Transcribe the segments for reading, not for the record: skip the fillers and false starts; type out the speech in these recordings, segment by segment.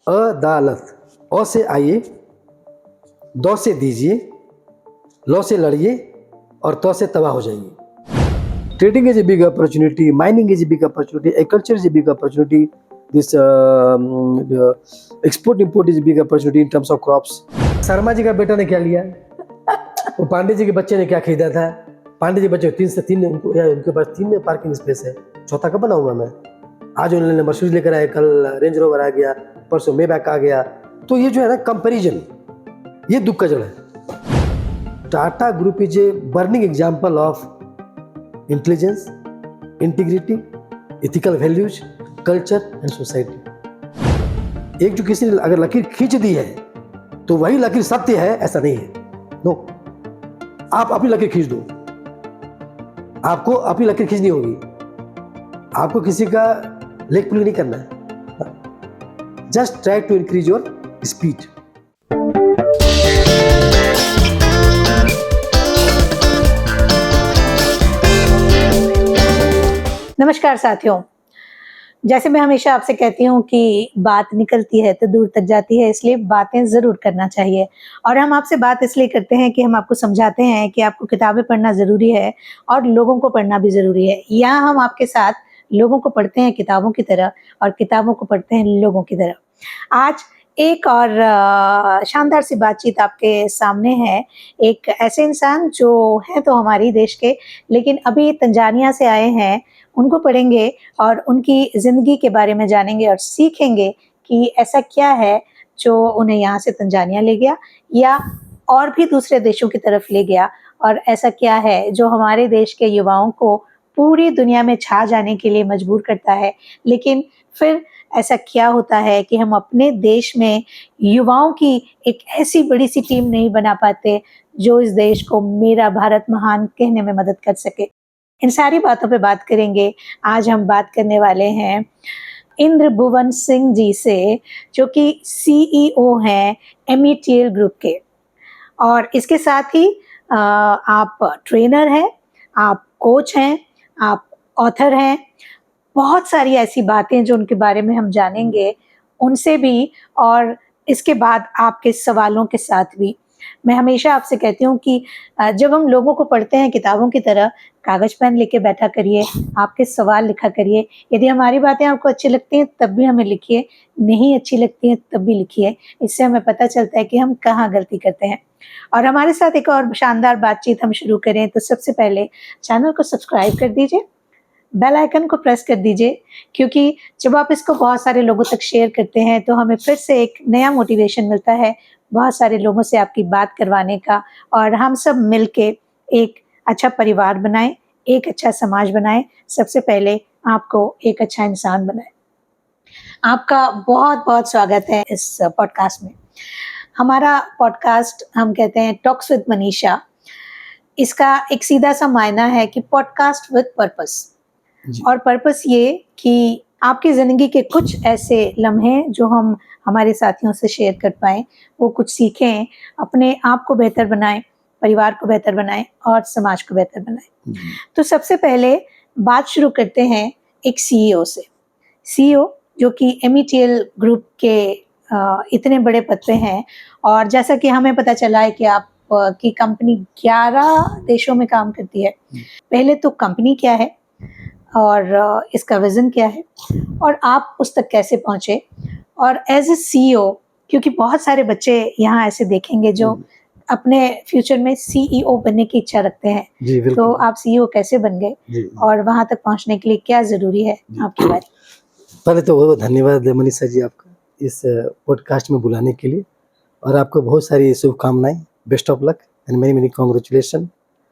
अदालत, अ से आइए, द से दीजिए, ल से लड़िए और त से तबाह हो जाइए। Trading is a big opportunity, mining is a big opportunity, agriculture is a big opportunity, this export import is a big opportunity in terms of crops. Sharma ji का बेटा ने क्या लिया, वो पांडे जी के बच्चे ने क्या खरीदा था। पांडे जी बच्चे 3 से 3 उनके पास 3 पार्किंग स्पेस है, चौथा कब बनाऊंगा मैं। आज उन्होंने मर्सिडीज लेकर आए, कल रेंज रोवर आ गया, परसों मेबैक आ गया। तो ये जो है ना कंपैरिजन, ये दुख का जड़ है। Tata group is a burning example of intelligence, integrity, ethical values, culture and society. एक जो किसी ने अगर लकीर खींच दी है तो वही लकीर सत्य है, ऐसा नहीं है। नो, आप अपनी लकीर खींच दो, आपको अपनी लकीर खींचनी होगी, आपको किसी का लेग पुलिंग नहीं करना है। Just try to increase your speed. नमस्कार साथियों, जैसे मैं हमेशा आपसे कहती हूँ कि बात निकलती है तो दूर तक जाती है, इसलिए बातें ज़रूर करना चाहिए। और हम आपसे बात इसलिए करते हैं कि हम आपको समझाते हैं कि आपको किताबें पढ़ना ज़रूरी है और लोगों को पढ़ना भी ज़रूरी है। यहाँ हम आपके साथ लोगों को पढ़ते हैं किताबों की तरह और किताबों को पढ़ते हैं लोगों की तरह। आज एक और शानदार सी बातचीत आपके सामने है। एक ऐसे इंसान जो हैं तो हमारे देश के, लेकिन अभी तंजानिया से आए हैं, उनको पढ़ेंगे और उनकी ज़िंदगी के बारे में जानेंगे और सीखेंगे कि ऐसा क्या है जो उन्हें यहाँ से तंजानिया ले गया या और भी दूसरे देशों की तरफ ले गया, और ऐसा क्या है जो हमारे देश के युवाओं को पूरी दुनिया में छा जाने के लिए मजबूर करता है। लेकिन फिर ऐसा क्या होता है कि हम अपने देश में युवाओं की एक ऐसी बड़ी सी टीम नहीं बना पाते जो इस देश को मेरा भारत महान कहने में मदद कर सके। इन सारी बातों पे बात करेंगे। आज हम बात करने वाले हैं इंद्रभुवन सिंह जी से, जो कि सीईओ हैं METL ग्रुप के। और इसके साथ ही आप ट्रेनर हैं, आप कोच हैं, आप ऑथर हैं। बहुत सारी ऐसी बातें जो उनके बारे में हम जानेंगे उनसे भी, और इसके बाद आपके सवालों के साथ भी। मैं हमेशा आपसे कहती हूँ कि जब हम लोगों को पढ़ते हैं किताबों की तरह, कागज़ पेन लेके बैठा करिए, आपके सवाल लिखा करिए। यदि हमारी बातें आपको अच्छी लगती हैं तब भी हमें लिखिए, नहीं अच्छी लगती हैं तब भी लिखिए। इससे हमें पता चलता है कि हम कहाँ गलती करते हैं। और हमारे साथ एक और शानदार बातचीत हम शुरू करें तो सबसे पहले चैनल को सब्सक्राइब कर दीजिए, बेल आइकन को प्रेस कर दीजिए, क्योंकि जब आप इसको बहुत सारे लोगों तक शेयर करते हैं तो हमें फिर से एक नया मोटिवेशन मिलता है बहुत सारे लोगों से आपकी बात करवाने का, और हम सब मिलके एक अच्छा परिवार बनाएं, एक अच्छा समाज बनाएं। सबसे पहले आपको एक अच्छा इंसान बनाएं। आपका बहुत बहुत स्वागत है इस पॉडकास्ट में। हमारा पॉडकास्ट हम कहते हैं टॉक्स विद मनीषा। इसका एक सीधा सा मायना है कि पॉडकास्ट विद पर्पस, और पर्पस ये कि आपकी ज़िंदगी के कुछ ऐसे लम्हे जो हम हमारे साथियों से शेयर कर पाएँ, वो कुछ सीखें, अपने आप को बेहतर बनाएं, परिवार को बेहतर बनाएं और समाज को बेहतर बनाएं। तो सबसे पहले बात शुरू करते हैं एक सीईओ से। सीईओ जो कि METL ग्रुप के इतने बड़े पद पे हैं, और जैसा कि हमें पता चला है कि आप की कंपनी 11 देशों में काम करती है। पहले तो कंपनी क्या है और इसका विज़न क्या है और आप उस तक कैसे पहुँचे, और एज ए सीईओ, क्योंकि बहुत सारे बच्चे यहाँ ऐसे देखेंगे जो अपने फ्यूचर में सीईओ बनने की इच्छा रखते हैं, तो आप सीईओ कैसे बन गए और वहाँ तक पहुँचने के लिए क्या ज़रूरी है, आपकी बारी। पहले तो बहुत धन्यवाद मनीषा जी आपका इस पॉडकास्ट में बुलाने के लिए, और आपको बहुत सारी शुभकामनाएं, best of luck and many many congratulation.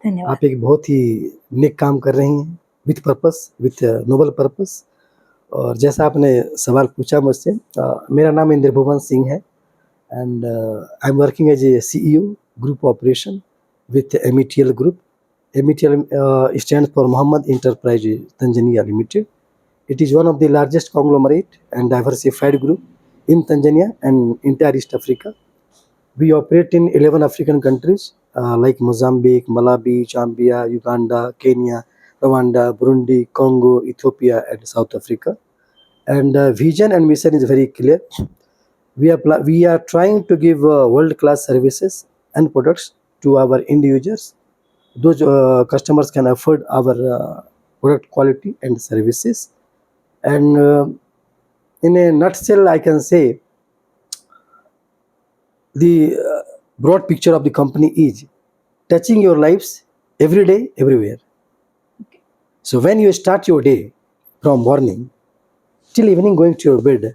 धन्यवाद। आप एक बहुत ही नेक काम कर रही हैं, with purpose, with noble purpose. और जैसा आपने सवाल पूछा मुझसे, मेरा नाम इंद्रभुवन सिंह है and I am working as a CEO group operation with METL group. METL stands for Mohammed Enterprise Tanzania Limited. It is one of the largest conglomerate and diversified group in Tanzania and entire East Africa. We operate in 11 African countries like Mozambique, Malawi, Zambia, Uganda, Kenya, Rwanda, Burundi, Congo, Ethiopia, and South Africa. And vision and mission is very clear. we are trying to give world-class services and products to our end users. Those customers can afford our product quality and services. And in a nutshell, I can say the broad picture of the company is touching your lives every day, everywhere. So when you start your day from morning till evening, going to your bed,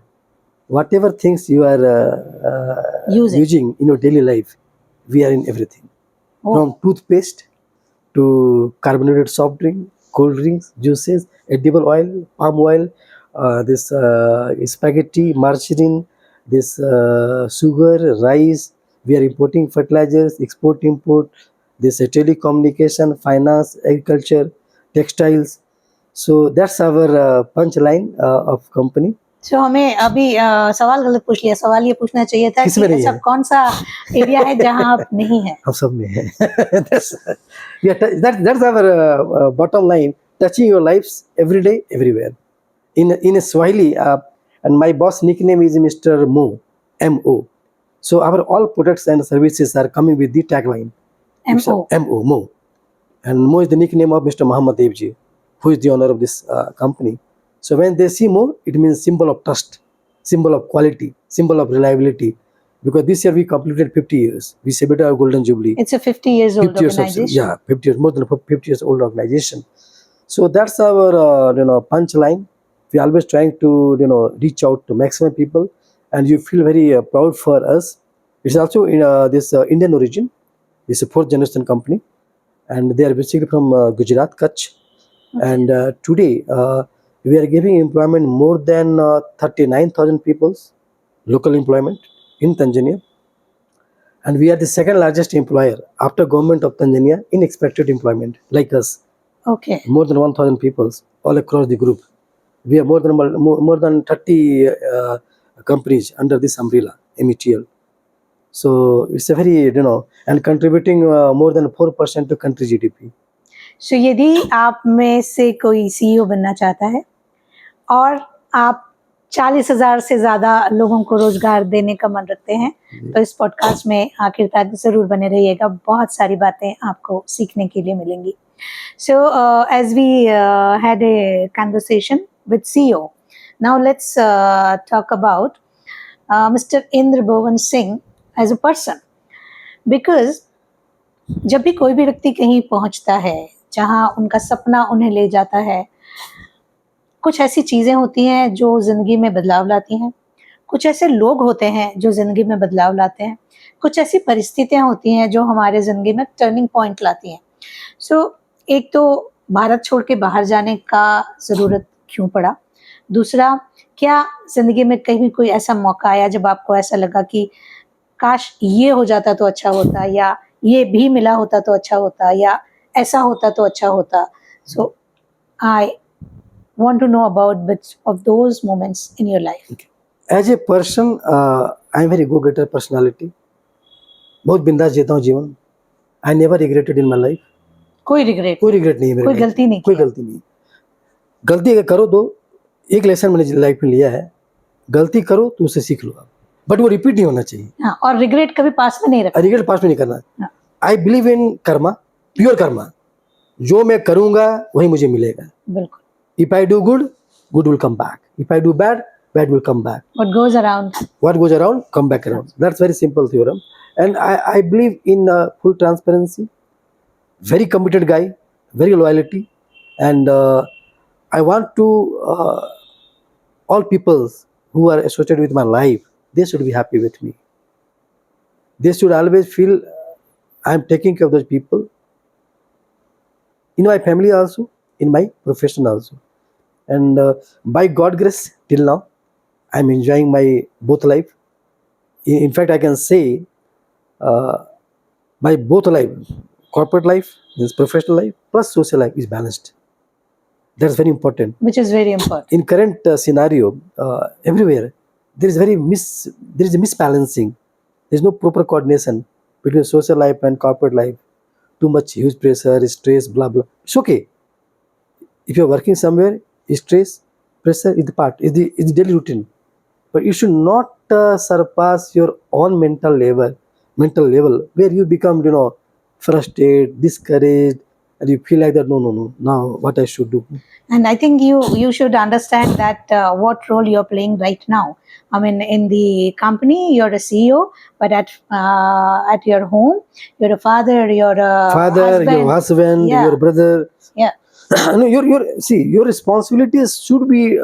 whatever things you are Using. in your daily life, we are in everything. Oh. From toothpaste to carbonated soft drink, cold drinks, juices, edible oil, palm oil, this spaghetti, margarine, this sugar, rice. We are importing fertilizers, export, import, this telecommunication, finance, agriculture, textiles. So that's our punchline of company. So हमें अभी सवाल गलत पूछ लिया. सवाल ये पूछना चाहिए था कि किसमें नहीं ऐसा है? कौन सा एरिया है जहां आप नहीं है. हम सब में है. that's, yeah, that's our bottom line. Touching your lives every day, everywhere. In a Swahili, and my boss nickname is Mr. Mo, M-O. So our all products and services are coming with the tagline. MO. M-O, Mo. And Mo is the nickname of Mr. Muhammad Devji, who is the owner of this company. So when they see Mo, it means symbol of trust, symbol of quality, symbol of reliability. Because this year we completed 50 years. We celebrated our golden jubilee. It's a 50 years old 50 years of, organization. yeah, 50 years, more than 50 years old organization. So that's our punchline. We always trying to reach out to maximum people, and you feel very proud for us. It's also in this Indian origin. It's a fourth generation company, and they are basically from Gujarat, Kutch. And today we are giving employment more than 39,000 people, local employment in Tanzania. And we are the second largest employer after government of Tanzania in expected employment, like us. Okay. More than 1,000 people all across the group. We have more than 30 companies under this umbrella, METL. So it's a very, and contributing more than 4% to country GDP. So यदि आप में से कोई CEO बनना चाहता है और आप 40,000 से ज्यादा लोगों को रोजगार देने का मन रखते हैं तो इस पॉडकास्ट में आखिर तक जरूर बने रहिएगा. बहुत सारी बातें आपको सीखने के लिए मिलेंगी. So as we had a conversation with CEO, now let's talk about Mr. Indra Bhuvan Singh as a person, because जब भी कोई भी व्यक्ति कहीं पहुंचता है जहां उनका सपना उन्हें ले जाता है, कुछ ऐसी चीजें होती हैं जो जिंदगी में बदलाव लाती हैं, कुछ ऐसे लोग होते हैं जो जिंदगी में बदलाव लाते हैं, कुछ ऐसी परिस्थितियां होती हैं जो हमारे जिंदगी में टर्निंग पॉइंट लाती हैं. सो एक तो भारत छोड़ के बाहर जाने का ज़रूरत क्यों पड़ा? दूसरा, क्या ज़िंदगी में कहीं कोई ऐसा मौका आया जब आपको ऐसा लगा कि काश ये हो जाता तो अच्छा होता, या ये भी मिला होता तो अच्छा होता, या ऐसा होता तो अच्छा होता? सो आई want to know about bits of those moments in your life. Okay. As a person, I am very go-getter personality. बहुत बिंदास जीता हूँ जीवन. I never regretted in my life. कोई रिग्रेट, कोई रिग्रेट नहीं है मेरे कोई life में. गलती नहीं कोई की. गलती नहीं. गलती अगर करो तो एक लेसन मैंने लाइफ में लिया है, गलती करो तो उसे सीख लो आप, बट वो रिपीट नहीं होना चाहिए. हाँ, और रिग्रेट कभी पास में नहीं रखा. रिग्रेट पास में नहीं करना. हाँ. I believe in Karma, pure Karma. जो मैं करूंगा वही मुझे मिलेगा. बिल्कुल. If I do good, good will come back. If I do bad, bad will come back. What goes around, What goes around, come back around. That's very simple theorem. And I believe in full transparency. Very committed guy, very loyalty. And I want to, all people who are associated with my life, they should be happy with me. They should always feel I'm taking care of those people. In my family also, in my profession also. And by God grace, till now, I'm enjoying my both life. In fact, I can say my both life, corporate life, this professional life, plus social life is balanced. That's very important. which is very important. In current scenario, everywhere, there is a misbalancing. There's no proper coordination between social life and corporate life. Too much huge pressure, stress, blah, blah. It's okay. If you're working somewhere, stress, pressure is the part, is the daily routine. but you should not surpass your own mental level where you become, frustrated, discouraged, and you feel like that. No. Now what I should do? And I think you should understand that what role you're playing right now. I mean, in the company, you're a CEO, but at your home, you're a father, you're a Father, your husband, Yeah. your brother. Yeah. No, your responsibilities should be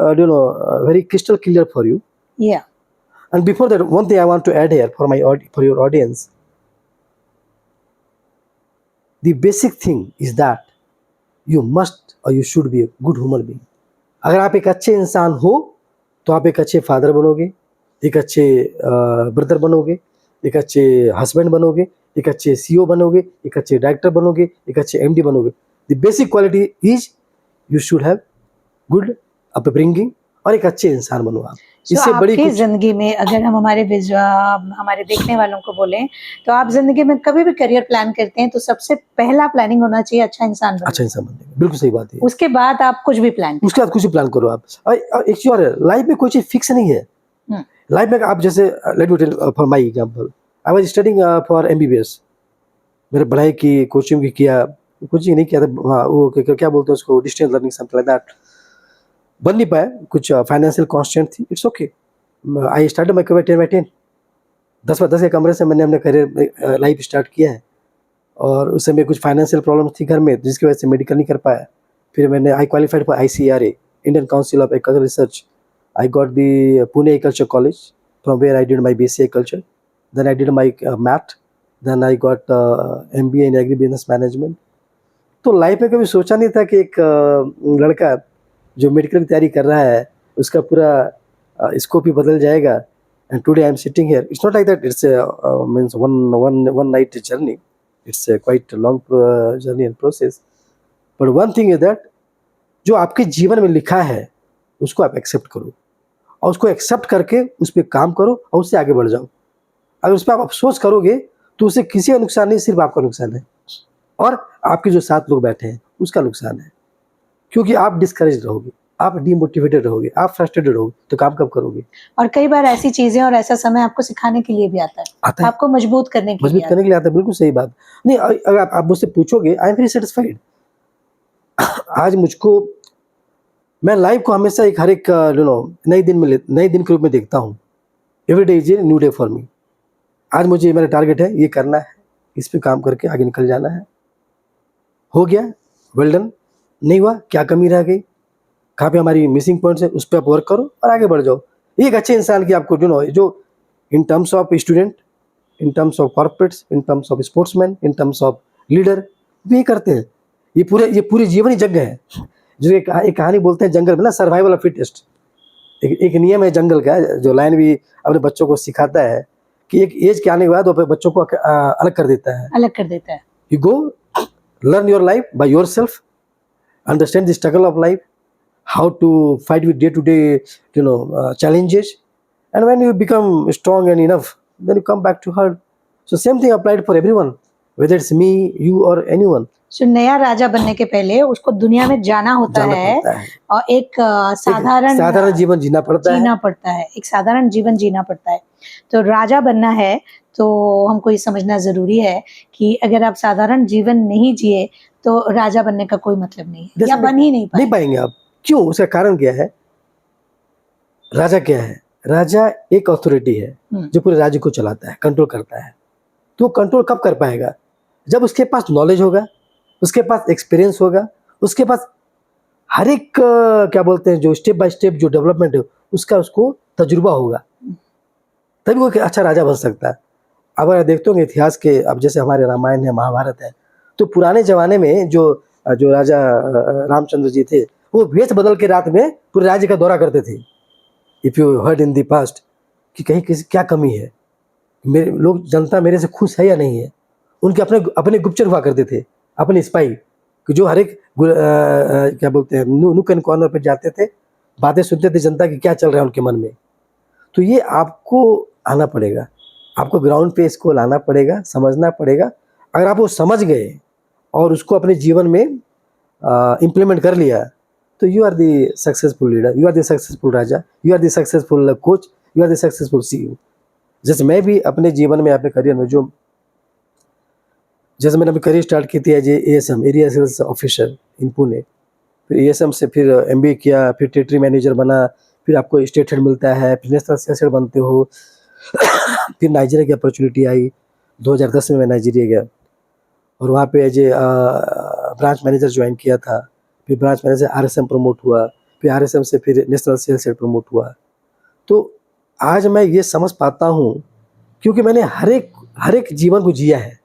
very crystal clear for you. Yeah. And before that, one thing I want to add here for your audience. The basic thing is that you must or you should be a good human being. अगर आप एक अच्छे इंसान हो तो आप एक अच्छे फादर बनोगे, एक अच्छे ब्रदर बनोगे, एक अच्छे हस्बैंड बनोगे, एक अच्छे सीईओ बनोगे, एक अच्छे डायरेक्टर बनोगे, एक अच्छे एमडी बनोगे. The basic quality is you should have good upbringing और एक अच्छे इंसान बनो आप. इससे बड़ी जिंदगी में अगर हम हमारे देखने वालों को बोलें तो आप जिंदगी में कभी भी करियर प्लान करते हैं तो सबसे पहला प्लानिंग होना चाहिए अच्छा इंसान बनने. अच्छा इंसान बनने. बिल्कुल सही बात है. उसके बाद आप कुछ भी प्लान उसके बाद कुछ भी प्लान करो आप. एक चीज और है, लाइफ में कोई चीज फिक्स नहीं है. लाइफ में आप जैसे let me tell for my example, I was studying for MBBS. मेरे पढ़ाई की कोचिंग भी किया, कोचिंग नहीं किया था, वो क्या बोलते हैं उसको, distance learning something like that. बन नहीं पाया, कुछ फाइनेंशियल कॉन्स्टेंट थी. It's okay. I started my career 10 10 के कमरे से मैंने अपने करियर लाइफ स्टार्ट किया है. और उस समय कुछ फाइनेंशियल प्रॉब्लम थी घर में जिसकी वजह से मेडिकल नहीं कर पाया. फिर मैंने I qualified for ICRA, Indian council of agriculture research. I got the Pune agriculture college from where I did my BSc agriculture. Then I did my math. Then I got MBA in agri business management. तो life में कभी सोचा नहीं था कि एक लड़का जो मेडिकल की तैयारी कर रहा है उसका पूरा स्कोप ही बदल जाएगा. And today I am sitting here. It's not like that. It's means one night journey. It's quite long journey and process. But one thing is that जो आपके जीवन में लिखा है उसको आप एक्सेप्ट करो और उसको एक्सेप्ट करके उस पर काम करो और उससे आगे बढ़ जाओ. अगर उस पर आप अफसोस करोगे तो उससे किसी का नुकसान नहीं, सिर्फ आपका नुकसान है और आपके जो 7 लोग बैठे हैं उसका नुकसान है. क्योंकि आप डिस्करेज रहोगे, आप डिमोटिवेटेड रहोगे, आप फ्रस्ट्रेटेड रहोगे तो काम कब करोगे. और कई बार ऐसी चीजें और ऐसा समय आपको सिखाने के लिए भी आता है. आपको मजबूत करने के लिए आता है. बिल्कुल सही बात. नहीं, अगर आप मुझसे पूछोगे, आई एम वेरी सेटिस्फाइड. आज मुझको, मैं लाइफ को हमेशा एक हर एक नए दिन के रूप में देखता हूँ. Every day is a new day for me. आज मुझे मेरा टारगेट है, ये करना है, इस पे काम करके आगे निकल जाना है. हो गया, वेल डन. नहीं हुआ, क्या कमी रह गई, कहाँ पे हमारी मिसिंग पॉइंट्स है, उस पर आप वर्क करो और आगे बढ़ जाओ. एक अच्छे इंसान की आपको जो in terms of student, in terms of corporates, in terms of sportsman, in terms of leader भी करते हैं. ये पूरे जीवन ही यज्ञ है. जो एक कहानी बोलते हैं जंगल में ना, सर्वाइवल ऑफ फिटेस्ट. एक नियम है जंगल का, जो लाइन भी अपने बच्चों को सिखाता है कि एक एज के आने के बाद वो बच्चों को अलग कर देता है. You go learn your life by your self, understand the struggle of life, how to fight with day-to-day challenges, and when you become strong and enough, then you come back to her. So same thing applied for everyone, whether it's me, you or anyone. So नया राजा बनने के पहले उसको दुनिया में जाना होता है और एक साधारण जीवन जीना पड़ता है. एक साधारण जीवन जीना पड़ता है. तो राजा बनना है तो हमको ये समझना जरूरी है कि अगर आप साधारण जीवन नहीं जिए तो राजा बनने का कोई मतलब नहीं है, या बन ही नहीं पाएंगे आप. क्यों? उसका कारण क्या है? राजा क्या है? राजा एक अथॉरिटी है जो पूरे राज्य को चलाता है, कंट्रोल करता है. तो कंट्रोल कब कर पाएगा? जब उसके पास नॉलेज होगा, उसके पास एक्सपीरियंस होगा, उसके पास हर एक क्या बोलते हैं जो स्टेप बाय स्टेप जो डेवलपमेंट है उसको तजुर्बा होगा, तभी वो अच्छा राजा बन सकता है. अब अगर देखते होंगे इतिहास के, अब जैसे हमारे रामायण है, महाभारत है, तो पुराने जमाने में जो राजा रामचंद्र जी थे वो भेष बदल के रात में पूरे राज्य का दौरा करते थे. If you heard in the past कि कहीं किसी क्या कमी है, जनता मेरे से खुश है या नहीं है. उनके अपने गुप्तचर हुआ करते थे, अपने स्पाई, कि जो हर एक क्या बोलते हैं नूक एंड कॉर्नर पर जाते थे, बातें सुनते थे जनता की क्या चल रहा है उनके मन में. तो ये आपको आना पड़ेगा, आपको ग्राउंड पे इसको लाना पड़ेगा, समझना पड़ेगा. अगर आप वो समझ गए और उसको अपने जीवन में इम्प्लीमेंट कर लिया तो you are the successful leader, you are the successful raja, you are the successful coach, you are the successful CEO। जैसे मैं भी अपने जीवन में, अपने करियर में, जो जैसे मैंने अपनी करियर स्टार्ट की थी as ASM, area sales officer in Pune, फिर ASM से फिर MBA किया, फिर टेरिटरी मैनेजर बना, फिर आपको स्टेट हेड मिलता है, फिर नेशनल सेल्स हेड बनते हो। फिर नाइजीरिया की अपॉर्चुनिटी आई, 2010 में मैं नाइजीरिया गया और वहाँ पे as a branch manager join किया था। फिर ब्रांच मैनेजर RSM प्रमोट हुआ, फिर RSM से फिर नेशनल सेल्स हेड प्रमोट हुआ। तो आज मैं ये समझ पाता हूँ क्योंकि मैंने हर एक जीवन को जिया है।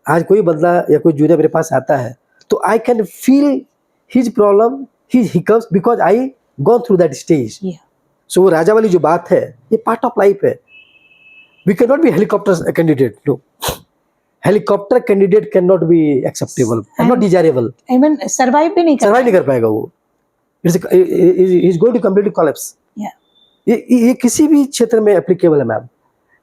आज कोई बंदा या कोई जूनियर मेरे पास आता है तो I can feel his problem, his hiccups, because I gone through that stage. Yeah. So वो राजा वाली जो बात है, ये पार्ट ऑफ लाइफ है। We can not be helicopter candidate, no, helicopter candidate can not be acceptable and not desirable. Even survive भी नहीं कर सर्वाइव नहीं कर पाएगा वो, is going to completely collapse. Yeah. ये किसी भी क्षेत्र में एप्लीकेबल है मैम।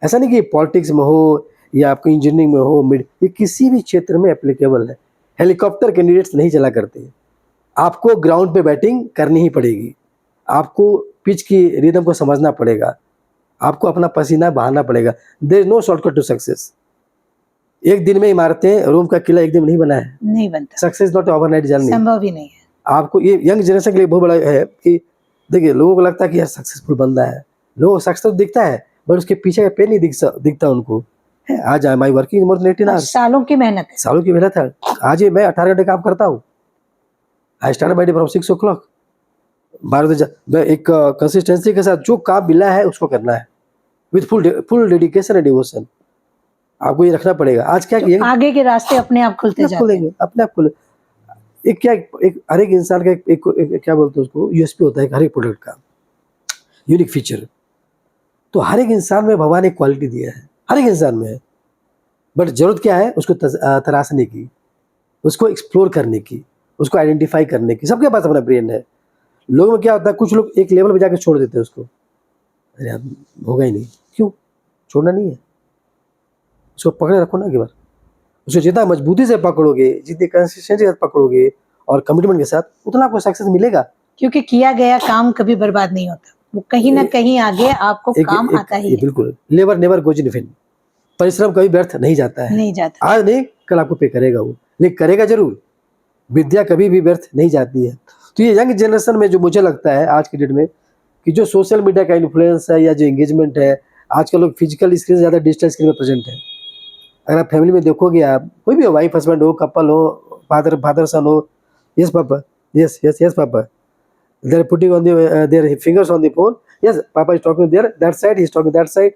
ऐसा नहीं कि पॉलिटिक्स में हो या आपको इंजीनियरिंग में हो, ये किसी भी क्षेत्र में एप्लीकेबल है। हेलीकॉप्टर कैंडिडेट्स नहीं चला करते। आपको ग्राउंड पे बैटिंग करनी ही पड़ेगी, आपको पिच की रिदम को समझना पड़ेगा, आपको अपना पसीना बहाना पड़ेगा। There is no shortcut to success. एक दिन में इमारतें, रोम का किला एक दिन में नहीं बना है। नहीं बनता, सक्सेस नॉट ओवरनाइट जर्नी। संभव ही नहीं है। आपको ये यंग जनरेशन के लिए बहुत बड़ा है कि देखिए, लोगों को लगता है कि यार सक्सेसफुल बंदा है, लोगों को सक्सेस दिखता है बट उसके पीछे का पेन नहीं दिखता उनको। है आज I working more than 18 hours, सालों की मेहनत है। सालों की मेहनत है। आज ये मैं 18 घंटे काम करता हूँ। I start my day from 6 o'clock। 12 बजे मैं एक कंसिस्टेंसी के साथ जो काम मिला है उसको करना है, with full dedication and devotion. आपको ये रखना पड़ेगा। आज क्या किया, आगे के रास्ते अपने आप खुलते जाते हैं। खुलेंगे अपने आप खुले। एक क्या, एक हर एक इंसान का एक क्या बोलते हैं उसको, USP होता है हर एक प्रोडक्ट का, यूनिक फीचर। तो हर एक इंसान में भगवान एक क्वालिटी दिया है, हर एक इंसान में है। बट जरूरत क्या है, उसको तराशने की, उसको एक्सप्लोर करने की, उसको आइडेंटिफाई करने की। सबके पास अपना ब्रेन है। लोगों में क्या होता है, कुछ लोग एक लेवल पे जाके छोड़ देते हैं उसको, अरे यार होगा ही नहीं। क्यों छोड़ना नहीं है, उसको पकड़े रखो ना। एक बार उसको जितना मजबूती से पकड़ोगे, जितनी कंसिस्टेंसी के साथ पकड़ोगे और कमिटमेंट के साथ, उतना आपको सक्सेस मिलेगा। क्योंकि किया गया काम कभी बर्बाद नहीं होता, वो कहीं ना कहीं आगे आपको काम आता ही है। बिल्कुल, labour never goes in when. परिश्रम कभी व्यर्थ नहीं जाता है। नहीं जाता। आज नहीं, कल आपको पे करेगा वो, लेकिन करेगा जरूर। विद्या कभी भी व्यर्थ नहीं जाती है। तो ये यंग जनरेशन में जो मुझे लगता है आज की डेट में, कि जो सोशल मीडिया का इन्फ्लुएंस है या जो एंगेजमेंट है, आजकल लोग फिजिकल स्क्रीन से ज़्यादा डिजिटल स्क्रीन में प्रेजेंट है। अगर आप फैमिली में देखोगे, आप कोई भी हो, वाइफ हस्बैंड हो, कपल हो, फादर सन हो, yes papa, yes papa, they are putting on their fingers on the phone, yes papa is talking there, that side he is talking that side,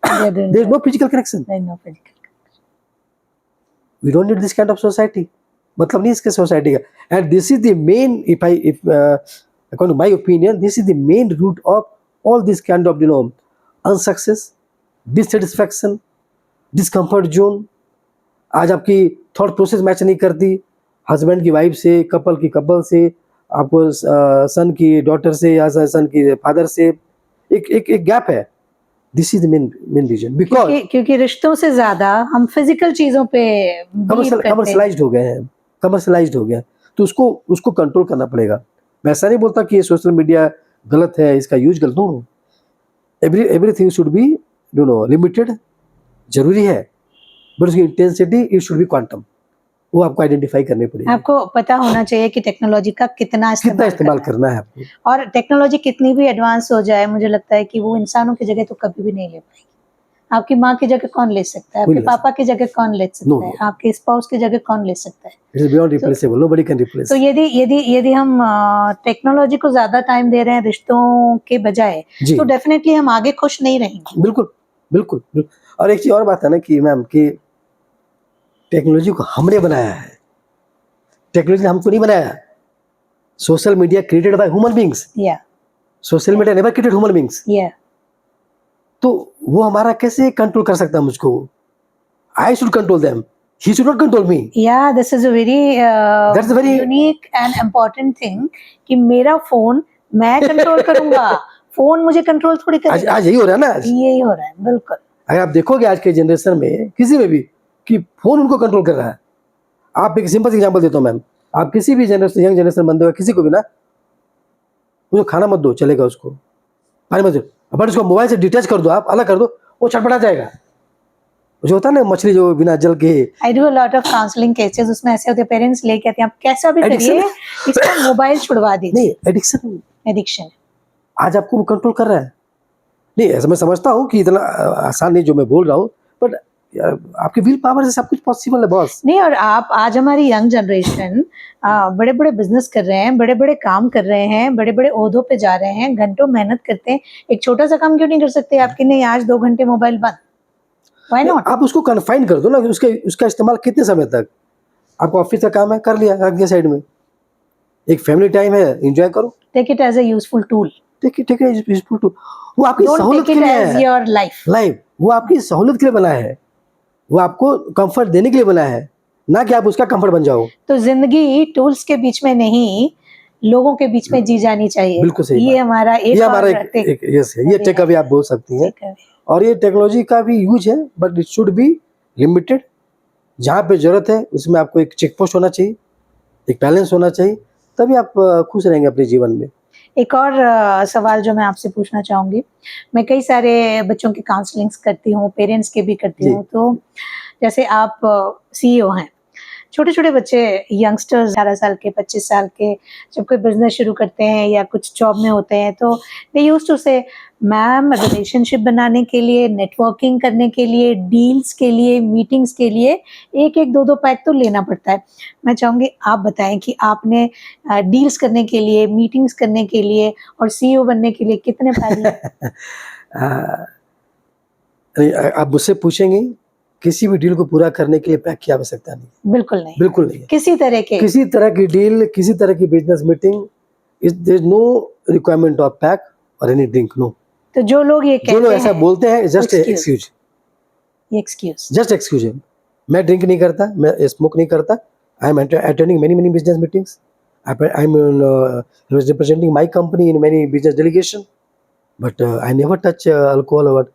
there is no physical connection. We don't need this kind of society. मतलब नहीं इसके society का। and this is the main, if according to my opinion, this is the main root of all this kind of unsuccess, dissatisfaction, discomfort zone। आज आपकी thought process match नहीं करती, husband की wife से, कपल की couple से, आपको सन की डॉटर से या सन की फादर से, एक गैप है। This is the main reason, because क्योंकि रिश्तों से ज्यादा हम फिजिकल चीजों पे कमर्शलाइज्ड हो गए हैं, कमर्शलाइज्ड हो गया। तो उसको कंट्रोल करना पड़ेगा। मैं ऐसा नहीं बोलता कि ये सोशल मीडिया गलत है, इसका यूज गलत हो। एवरीथिंग शुड बी लिमिटेड, जरूरी है, बट उसकी intensity it should be quantum. वो आपको आइडेंटिफाई करनी पड़ेगी। आपको पता होना चाहिए कि टेक्नोलॉजी का कितना इस्तेमाल करना है आपको। और टेक्नोलॉजी कितनी भी एडवांस हो जाए, मुझे लगता है कि वो इंसानों की जगह तो कभी भी नहीं ले पाएगी। आपकी माँ की जगह कौन ले सकता है, आपके पापा की जगह कौन ले सकता है, आपके स्पाउस की जगह कौन ले सकता है। It is beyond replaceable, nobody can replace. तो यदि हम टेक्नोलॉजी को ज्यादा टाइम दे रहे हैं रिश्तों के बजाय, तो डेफिनेटली हम आगे खुश नहीं रहेंगे। बिल्कुल बिल्कुल। और एक चीज और बात है ना कि मैम, कि टेक्नोलॉजी को हमने बनाया है, टेक्नोलॉजी ने हमको नहीं बनाया। Social media created by human beings, social media never created human beings. तो वो हमारा कैसे कंट्रोल कर सकता है मुझको? I should control them, he should not control me. This is a very unique and important thing कि मेरा फोन मैं कंट्रोल करूंगा, फोन मुझे कंट्रोल थोड़ी करेगा। आज यही हो रहा है ना, यही हो रहा है। बिल्कुल। अगर आप देखोगे आज के जनरेशन में किसी में भी कि फोन उनको कंट्रोल कर रहा है। आप एक सिंपल एग्जांपल देता हूँ मैम, आप किसी भी जनरेशन, यंग जनरेशन बंदे हो, किसी को भी ना, उसको खाना मत दो, चलेगा, उसको पानी मत दो, बट उसको मोबाइल से डिटैच कर दो, आप अलग कर दो, वो छटपटा जाएगा। जो होता है ना मछली जो बिना जल के, I do a lot of counselling cases, उसमें ऐसे होते हैं पेरेंट्स लेके आते हैं, आप कैसा भी करिए इसका मोबाइल छुड़वा दीजिए। नहीं एडिक्शन, एडिक्शन आज आपको वो कंट्रोल कर रहा है। नहीं ऐसा मैं समझता हूँ कि इतना आसान नहीं जो मैं बोल रहा हूँ, बट आपके विल पावर से सब कुछ पॉसिबल है बॉस। नहीं, और आप आज हमारी यंग जनरेशन बड़े बड़े बिजनेस कर रहे हैं, बड़े बड़े काम कर रहे हैं, बड़े बड़े ओहदों पे जा रहे हैं, घंटों मेहनत करते हैं, एक छोटा सा काम क्यों नहीं कर सकते आपके? नहीं आज 2 घंटे मोबाइल बंद, व्हाई नॉट? आप उसको कन्फाइन कर दो ना, उसका इस्तेमाल कितने समय तक, आपको ऑफिस का काम है कर लिया, रख दिया साइड में, एक फैमिली टाइम है एंजॉय करो, take it as a useful tool, ठीक है यूजफुल टू, वो आपकी डोंट सहूलत टेक के इट लिए एज है। Your life. लाइफ वो आपकी सहूलत के लिए बना है, वो आपको कंफर्ट देने के लिए बना है, ना कि आप उसका कंफर्ट बन जाओ। तो जिंदगी टूल्स के बीच में नहीं, लोगों के बीच में जी जानी चाहिए। बिल्कुल सही ये बात। हमारा ये एक हमारा और एक यस है, ये टेक अवे आप बोल सकती हैं। और ये टेक्नोलॉजी का भी यूज है, but it should be limited. जहाँ पे जरूरत है उसमें आपको एक चेक पोस्ट होना चाहिए, एक बैलेंस होना चाहिए, तभी आप खुश रहेंगे अपने जीवन में। एक और सवाल जो मैं आपसे पूछना चाहूंगी, मैं कई सारे बच्चों की काउंसलिंग्स करती हूँ, पेरेंट्स के भी करती जी। हूँ, तो जैसे आप सीईओ हैं, छोटे छोटे बच्चे, यंगस्टर्स 18 साल के, 25 साल के, जब कोई बिजनेस शुरू करते हैं या कुछ जॉब में होते हैं, तो दे यूज्ड टू से मैम रिलेशनशिप बनाने के लिए, नेटवर्किंग करने के लिए, डील्स के लिए, मीटिंग्स के लिए एक एक दो दो पैक तो लेना पड़ता है। मैं चाहूँगी आप बताएं कि आपने डील्स करने के लिए, मीटिंग्स करने के लिए और सीईओ बनने के लिए कितने पैक लिए? आप मुझसे पूछेंगे, किसी भी डील को पूरा करने के लिए पैक की आवश्यकता नहीं, बिल्कुल नहीं, बिल्कुल नहीं है। किसी तरह के, किसी तरह की डील, किसी तरह की business meeting, there is no requirement of pack और एनी ड्रिंक, नो। तो जो लोग ये जो लोग कहते ऐसा हैं, बोलते हैं जस्ट excuse, एक्सक्यूज, ये एक्सक्यूज, जस्ट एक्सक्यूज है। मैं ड्रिंक नहीं करता, मैं स्मोक नहीं करता, I am attending many many business meetings, I am representing my company in many business delegation, but I never touch alcohol और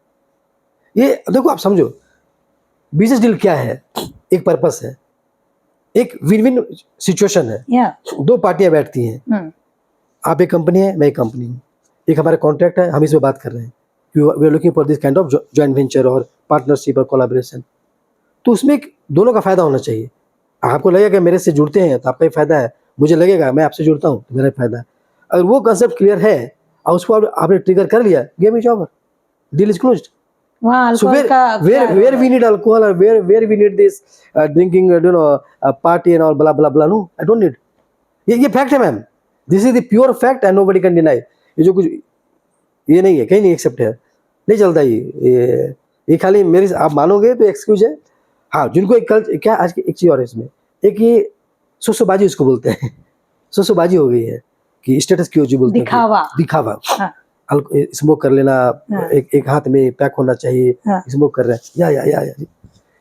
ये। देखो आप समझो, बिजनेस डील क्या है, एक पर्पस है, एक विन विन सिचुएशन है। या दो पार्टियां बैठती हैं, आप एक कंपनी है, मैं एक कंपनी हूँ, एक हमारा कॉन्ट्रैक्ट है, हम इसमें बात कर रहे हैं, we are looking for this kind of joint venture और पार्टनरशिप और कोलैबोरेशन। तो उसमें दोनों का फायदा होना चाहिए। आपको लगेगा मेरे से जुड़ते हैं तो आपका ही फायदा है, मुझे लगेगा मैं आपसे जुड़ता हूँ तो मेरा ही फायदा है। अगर वो कंसेप्ट क्लियर है और उसको आपने ट्रिगर कर लिया, game is over, deal is closed. वहाँ So अल्कोहल का where we need alcohol or where we need this drinking, party and all blah blah blah, no, I don't need। ये fact है ma'am, this is the pure fact and nobody can deny. ये जो कुछ ये नहीं है, कहीं नहीं एक्सेप्ट है, नहीं चलता ये खाली मेरी आप मानोगे तो एक्सक्यूज है। हाँ, जिनको एक कल क्या आज की एक चीज और है इसमें, एक ये सुसुबाजी उसको बोलते हैं, सुसुबाजी हो गई है कि स्टेटस क्यों जी बोलते हैं, दिखावा, दिखावा। हाँ, स्मोक कर लेना, हाँ, एक हाथ में पैक होना चाहिए, हाँ, स्मोक कर रहे हैं, या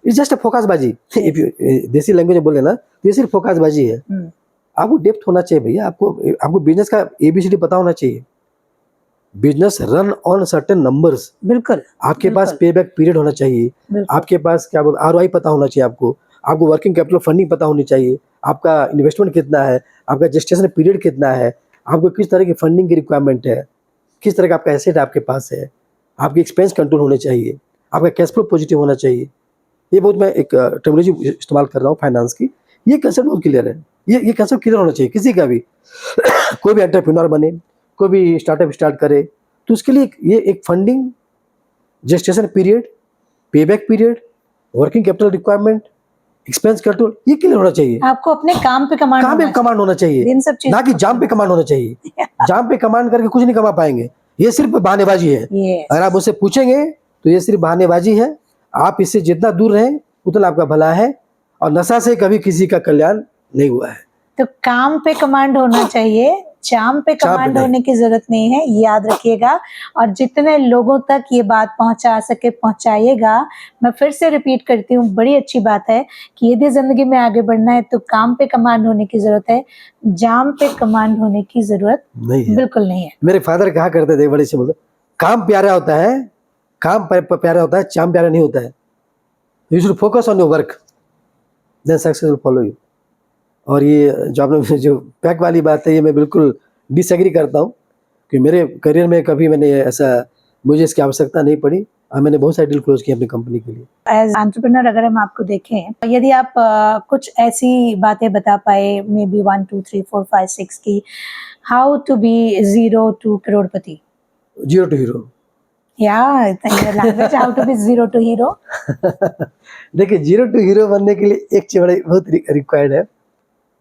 इट्स जस्ट अ फोकसबाजी। इफ देसी लैंग्वेज में बोले ना तो ये सिर्फ फोकसबाजी है। आपको डेप्थ होना चाहिए भैया, आपको बिजनेस का एबीसीडी पता होना चाहिए। Business run on certain numbers, बिल्कुल, आपके पास पे बैक पीरियड होना चाहिए, बिल्कुल, आपके पास क्या बोलते आरओआई पता होना चाहिए, आपको वर्किंग कैपिटल फंडिंग पता होनी चाहिए, आपका इन्वेस्टमेंट कितना है, आपका जेस्टेशन पीरियड कितना है, आपको किस तरह की फंडिंग की रिक्वायरमेंट है, किस तरह का आपका एसेट आपके पास है, आपकी एक्सपेंस कंट्रोल होने चाहिए, आपका कैश फ्लो पॉजिटिव होना चाहिए। ये बहुत मैं एक टर्मिनोलॉजी इस्तेमाल कर रहा हूँ फाइनेंस की, ये कंसेप्ट बहुत क्लियर है, ये कंसेप्ट क्लियर होना चाहिए किसी का भी। कोई भी एंटरप्रेन्योर बने, कोई भी स्टार्टअप स्टार्ट करे, तो उसके लिए ये एक funding, gestation period, payback period, working capital requirement, expense control, ये क्लियर होना चाहिए। आपको अपने काम पे कमांड काम पे कमांड होना चाहिए, इन सब चीजों ना कि जाम पे कमांड होना चाहिए। जाम पे कमांड करके कुछ नहीं कमा पाएंगे, ये सिर्फ बहानेबाजी है। Yes. अगर आप उससे पूछेंगे तो ये सिर्फ बहानेबाजी है। आप इससे जितना दूर रहें उतना आपका भला है, और नशा से कभी किसी का कल्याण नहीं हुआ है। तो काम पे कमांड होना चाहिए, चाम पे कमांड होने की जरूरत नहीं है, याद रखिएगा। और जितने लोगों तक ये बात पहुंचा सके पहुंचाइएगा। मैं फिर से रिपीट करती हूँ, बड़ी अच्छी बात है कि यदि जिंदगी में आगे बढ़ना है तो काम पे कमांड होने की जरूरत है, जाम पे कमांड होने की जरूरत नहीं है, बिल्कुल नहीं है। मेरे फादर कहा करते थे बड़े से, बोलते काम प्यारा होता है, काम प्यारा होता है, चाम प्यारा नहीं होता है। You should focus on your work, then success will follow you. और ये जो आपने जो पैक वाली बात है, ये मैं बिल्कुल डिसएग्री करता हूँ कि मेरे करियर में कभी मैंने ऐसा मुझे इसकी आवश्यकता नहीं पड़ी और मैंने बहुत सारी डील क्लोज की अपनी कंपनी के लिए। एज एंटरप्रेन्योर अगर हम आपको देखें, यदि आप कुछ ऐसी बातें बता पाए, मे बी 1 2 3 4 5 6 की, how to be zero to crorepati, zero to hero. या language, how to be zero to hero. देखिए, जीरो टू हीरो बनने के लिए एक चीज बड़ा बहुत रिक्वायर्ड है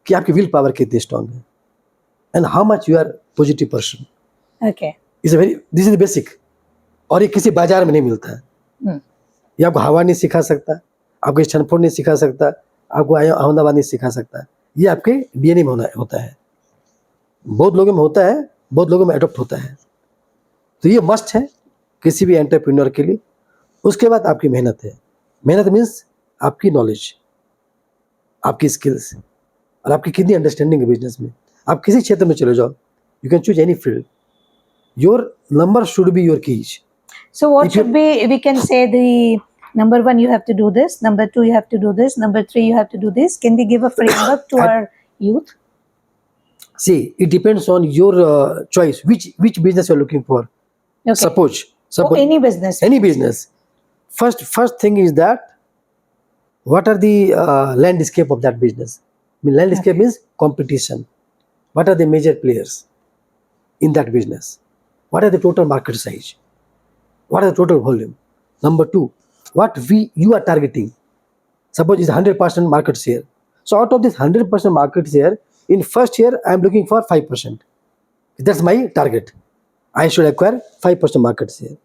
कि आपकी विल पावर कितनी स्ट्रांग है and how much you are positive person. Okay, is very, this is basic, और ये किसी बाजार में नहीं मिलता है। ये आपको हवा नहीं सिखा सकता, आपको स्टैनफोर्ड नहीं सिखा सकता, आपको अहमदाबाद नहीं सिखा सकता। ये आपके डीएनए में होता है। बहुत लोगों में होता है, बहुत लोगों में अडॉप्ट होता है। तो ये मस्ट है किसी भी एंटरप्रेन्योर के लिए। उसके बाद आपकी मेहनत है। मेहनत मीन्स आपकी नॉलेज, आपकी स्किल्स और आपकी कितनी अंडरस्टैंडिंग है बिजनेस में। आप किसी क्षेत्र में चले जाओ, you can choose any field, your number should be your keys. So what If you- should be, we can say the number 1 you have to do this, number 2 you have to do this, number 3 you have to do this. Can we give a framework to our youth? See, it depends on your choice, which business you're looking for. Okay. Suppose Oh, any business. any business. First thing is that what are the landscape of that business? I mean, landscape means competition. What are the major players in that business? What are the total market size? What are the total volume? Number 2, what you are targeting. Suppose it's 100% market share. So out of this 100% market share, in first year I am looking for 5%. That's my target. I should acquire 5% market share.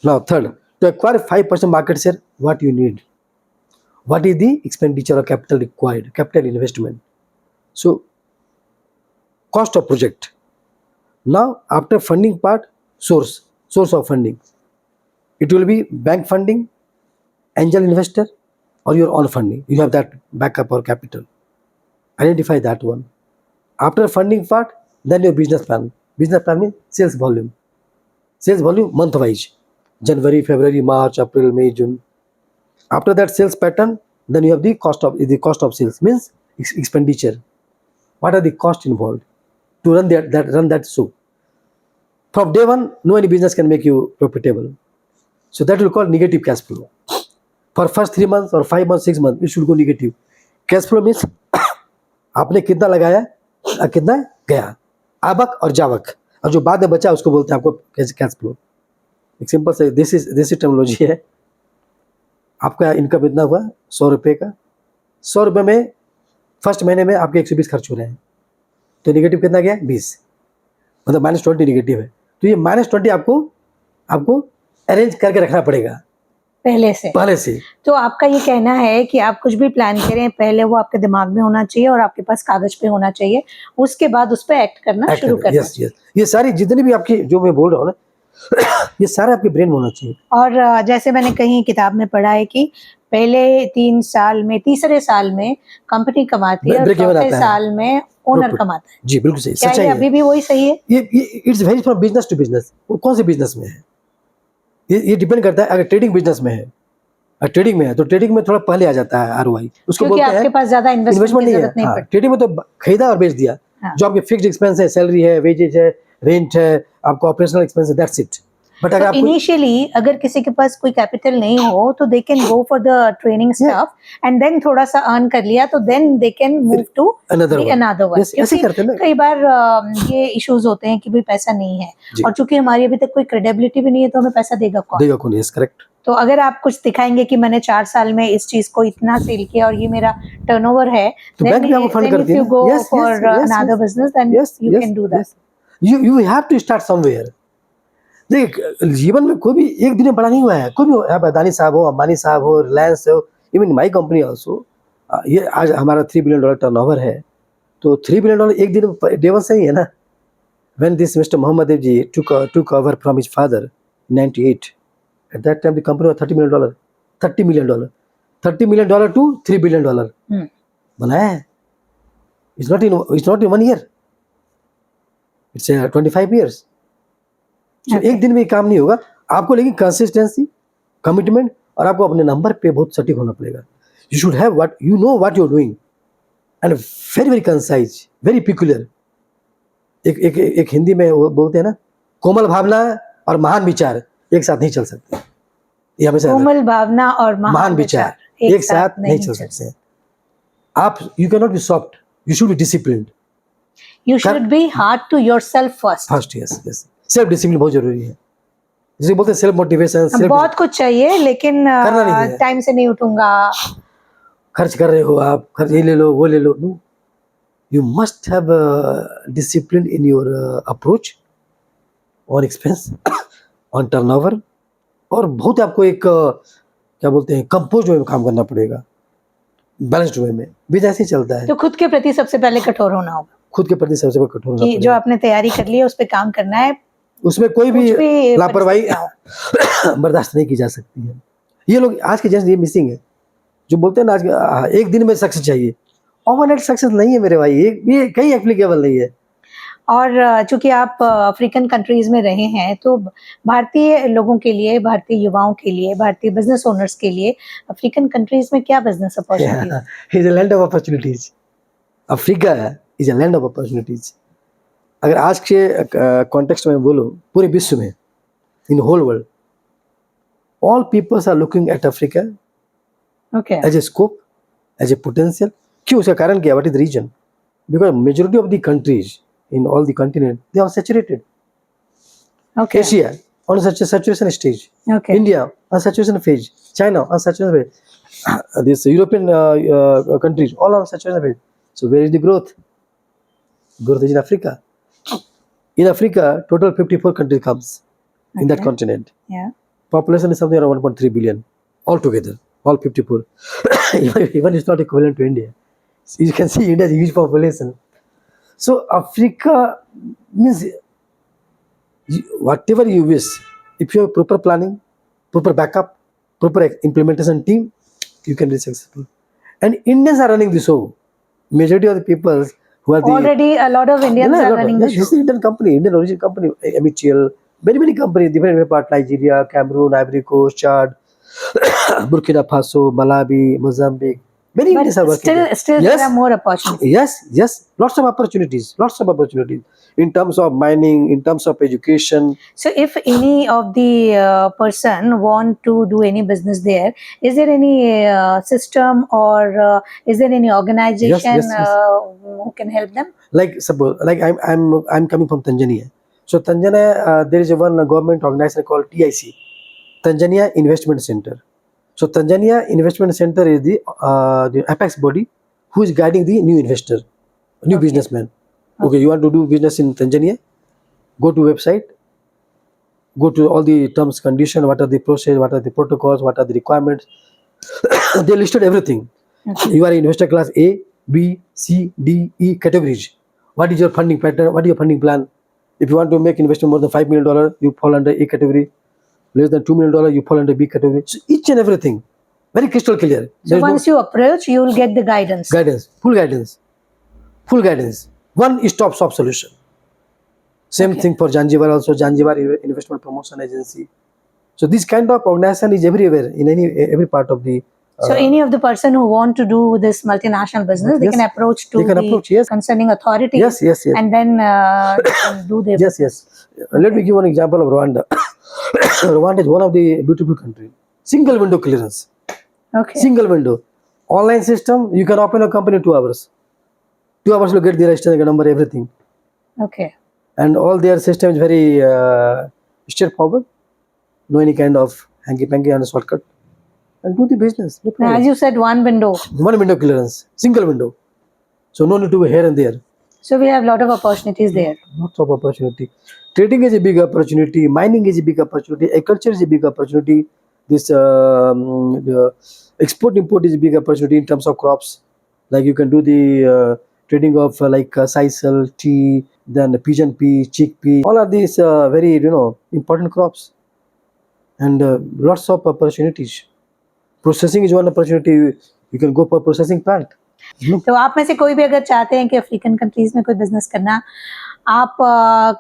Now third, to acquire 5% market share, what you need? What is the expenditure or capital required? Capital investment. So cost of project. Now after funding part, source of funding. It will be bank funding, angel investor, or your own funding. You have that backup or capital. Identify that one. After funding part, then your business plan. Business plan means sales volume. Sales volume month wise. January, February, March, April, May, June. After that sales pattern, then you have the cost of sales means expenditure. What are the costs involved to run that show? From day one, no any business can make you profitable. So that will call negative cash flow. For first 3 months or 5 months, 6 months, it should go negative. Cash flow means आपने कितना लगाया और कितना गया, आवक और जावक, और जो बाद में बचा उसको बोलते हैं आपको कैश फ्लो। एक सिंपल से देसी टर्मिनोलॉजी है। आपका इनकम इतना हुआ 100 रुपये का, 100 रुपये में फर्स्ट महीने में आपके 120 खर्च हो रहे हैं, तो निगेटिव कितना गया 20, मतलब -20 निगेटिव है। तो ये -20 आपको अरेंज करके रखना पड़ेगा पहले से। तो आपका ये कहना है कि आप कुछ भी प्लान करें, पहले वो आपके दिमाग में होना चाहिए और आपके पास कागज पे होना चाहिए, उसके बाद उस पर एक्ट करना शुरू करना। यस, ये सारी जितनी भी आपकी जो मैं बोल रहा हूँ ना, ये सारे आपके ब्रेन में होना चाहिए। और जैसे मैंने कहीं किताब में पढ़ा है कि पहले 3 साल में, तीसरे साल में कंपनी कमाती है और चौथे साल में ओनर कमाता है। जी बिल्कुल सही, क्या ये अभी भी वही सही है? ये it's very from business to business. वो कौन से बिजनेस में है ये डिपेंड करता है। अगर ट्रेडिंग बिजनेस में है, ट्रेडिंग में है तो ट्रेडिंग में थोड़ा पहले आ जाता है आरओआई, उसको बोलते हैं। आपके पास ज्यादा इन्वेस्टमेंट की जरूरत नहीं पड़ती। ट्रेडिंग में तो खरीदा और बेच दिया। जो आपके फिक्स्ड एक्सपेंस है, सैलरी है, वेजेज है, रेंट है, आपको ऑपरेशनल एक्सपेंस है, दैट्स इट। बट अगर इनिशियली अगर किसी के पास कोई कैपिटल नहीं हो तो they can go for the training stuff and then थोड़ा सा अर्न कर लिया तो then they can move to another one. ऐसे करते हैं ना। कई बार ये इश्यूज होते हैं कि भाई पैसा नहीं है, और चूंकि हमारी अभी तक कोई क्रेडिबिलिटी भी नहीं है तो हमें पैसा देगा कौन? Yes, correct. तो अगर आप कुछ दिखाएंगे कि मैंने 4 साल में इस चीज को इतना सेल किया और ये मेरा टर्नओवर है, तो बैंक भी आपको फंड करती है। You go for another business then you can do that. You have to start somewhere. देख, जीवन में कोई भी एक दिन में बड़ा नहीं हुआ है। कोई भी हो, आप अदानी साहब हो, अंबानी साहब हो, रिलायंस हो, इवन माई कंपनी ऑल्सो, ये आज हमारा $3 बिलियन टर्नओवर है। तो $3 बिलियन एक दिन डे वन से ही है ना। When this mister Mohammad Dev ji took over from his father in 98, at that time the company was $30 million, $30 million to $3 billion बनाया है। It's not in 1 year, it's 25 years। एक दिन में काम नहीं होगा आपको, लेकिन कंसिस्टेंसी, कमिटमेंट और आपको अपने नंबर पे बहुत सटीक होना पड़ेगा। You should have what you know what you are doing and very very concise, very peculiar. एक हिंदी में वो बोलते हैं ना, कोमल भावना और महान विचार, एक साथ नहीं चल सकते, ये हमेशा याद कोमल भावना और रखें। महान महान विचार विचार एक साथ नहीं चल सकते हैं। आप you can not be soft, you should be disciplined you should be hard to yourself first. First. Yes yes, self discipline बहुत जरूरी है, जिसे बोलते हैं सेल्फ मोटिवेशन। बहुत कुछ चाहिए लेकिन करना नहीं है। टाइम से नहीं उठूंगा, खर्च कर रहे हो आप, खर्च ये ले लो वो ले लो, no, you must have discipline in your approach on expense, on turnover, और बहुत आपको एक क्या बोलते हैं कंपोज वे में काम करना पड़ेगा, बैलेंस्ड वे में। बिजनेस ही चलता है तो खुद के प्रति सबसे पहले कठोर होना होगा खुद के प्रति सबसे बड़ा कठोर होना कि जो पड़ेगा। आपने तैयारी कर ली है उस पर काम करना है, उसमें कोई भी कुछ भी लापरवाही परिस्थिति ना हो। बर्दाश्त नहीं की जा सकती है। ये लोग आज के जनरेशन ये मिसिंग है, जो बोलते हैं ना आज एक दिन में सक्सेस चाहिए। ओवरनाइट सक्सेस नहीं है मेरे भाई, ये कहीं एप्लीकेबल नहीं है। और चूंकि आप अफ्रीकन कंट्रीज में रहे हैं तो भारतीय लोगों के लिए, भारतीय युवाओं के लिए, भारतीय बिजनेस ओनर्स के लिए अफ्रीकन कंट्रीज में क्या business opportunities? Is a land of opportunities. Africa is a land of opportunities. अगर आज के कॉन्टेक्स्ट में बोलो, पूरे विश्व में, in whole world, all peoples are looking at Africa okay, as a scope, as a potential. क्यों? उसका कारण क्या? What is the reason? Because majority of the countries in all the continent, they are saturated. Okay, Asia on such a saturation stage, okay, India on saturation phase, China on saturation phase, these European countries all on saturation phase. So where is the growth? Growth is in Africa. In Africa, total 54 countries comes in that Okay. continent. yeah, Population is something around 1.3 billion altogether, all 54. Even it's not equivalent to India. So you can see India has a huge population. So Africa means whatever you wish, if you have proper planning, proper backup, proper implementation team, you can be successful. And Indians are running the show. Majority of the people who are the already a lot of Indians Yeah, are lot of- running the yes, show. this is Indian company, Indian origin company, MHL, many companies, different parts, Nigeria, Cameroon, Ivory Coast, Chad, Burkina Faso, Malawi, Mozambique. Many But Indians are working there. still Yes. there are more opportunities. Yes, lots of opportunities in terms of mining, in terms of education. So if any of the person want to do any business there, is there any system or is there any organization Yes. who can help them? Like suppose, like I'm coming from Tanzania. So Tanzania, there is one government organization called TIC, Tanzania Investment Center. So Tanzania Investment Center is the apex body who is guiding the new investor, new Okay. businessman. Okay, you want to do business in Tanzania? Go to website, go to all the terms, condition, what are the process, what are the protocols, what are the requirements. They listed everything. Okay. You are in investor class A, B, C, D, E categories. What is your funding pattern? What is your funding plan? If you want to make investment more than $5 million, you fall under A category. Less than $2 million, you fall under B category. So each and everything, very crystal clear. So There's once you approach, you will get the guidance. guidance, full guidance. One stop shop solution. Same Okay. thing for Zanzibar also, Zanzibar Investment Promotion Agency. So this kind of organization is everywhere in every part of the. So any of the person who want to do this multinational business, they Yes. can approach to They can the approach, yes. concerning authorities. Yes. And then they can do their Yes. Let me give one example of Rwanda. Rwanda is one of the beautiful country. Single window clearance. Okay. Single window. Online system, you can open a company in 2 hours. 2 hours you get the registration number, everything. Okay. And all their system is very straightforward. No any kind of hanky-panky and shortcut. And do the business. No Now, problem. as you said, one window. One window clearance. Single window. So no need to go here and there. So we have a lot of opportunities there. Lots of opportunity. Trading is a big opportunity. Mining is a big opportunity. Agriculture is a big opportunity. This the export import is a big opportunity in terms of crops. Like you can do the trading of sisal, tea, then pigeon pea, chickpea. All of these very important crops, and lots of opportunities. Processing is one opportunity. You can go for processing plant. तो आप में से कोई भी अगर चाहते हैं कि अफ्रीकन कंट्रीज में कोई बिजनेस करना, आप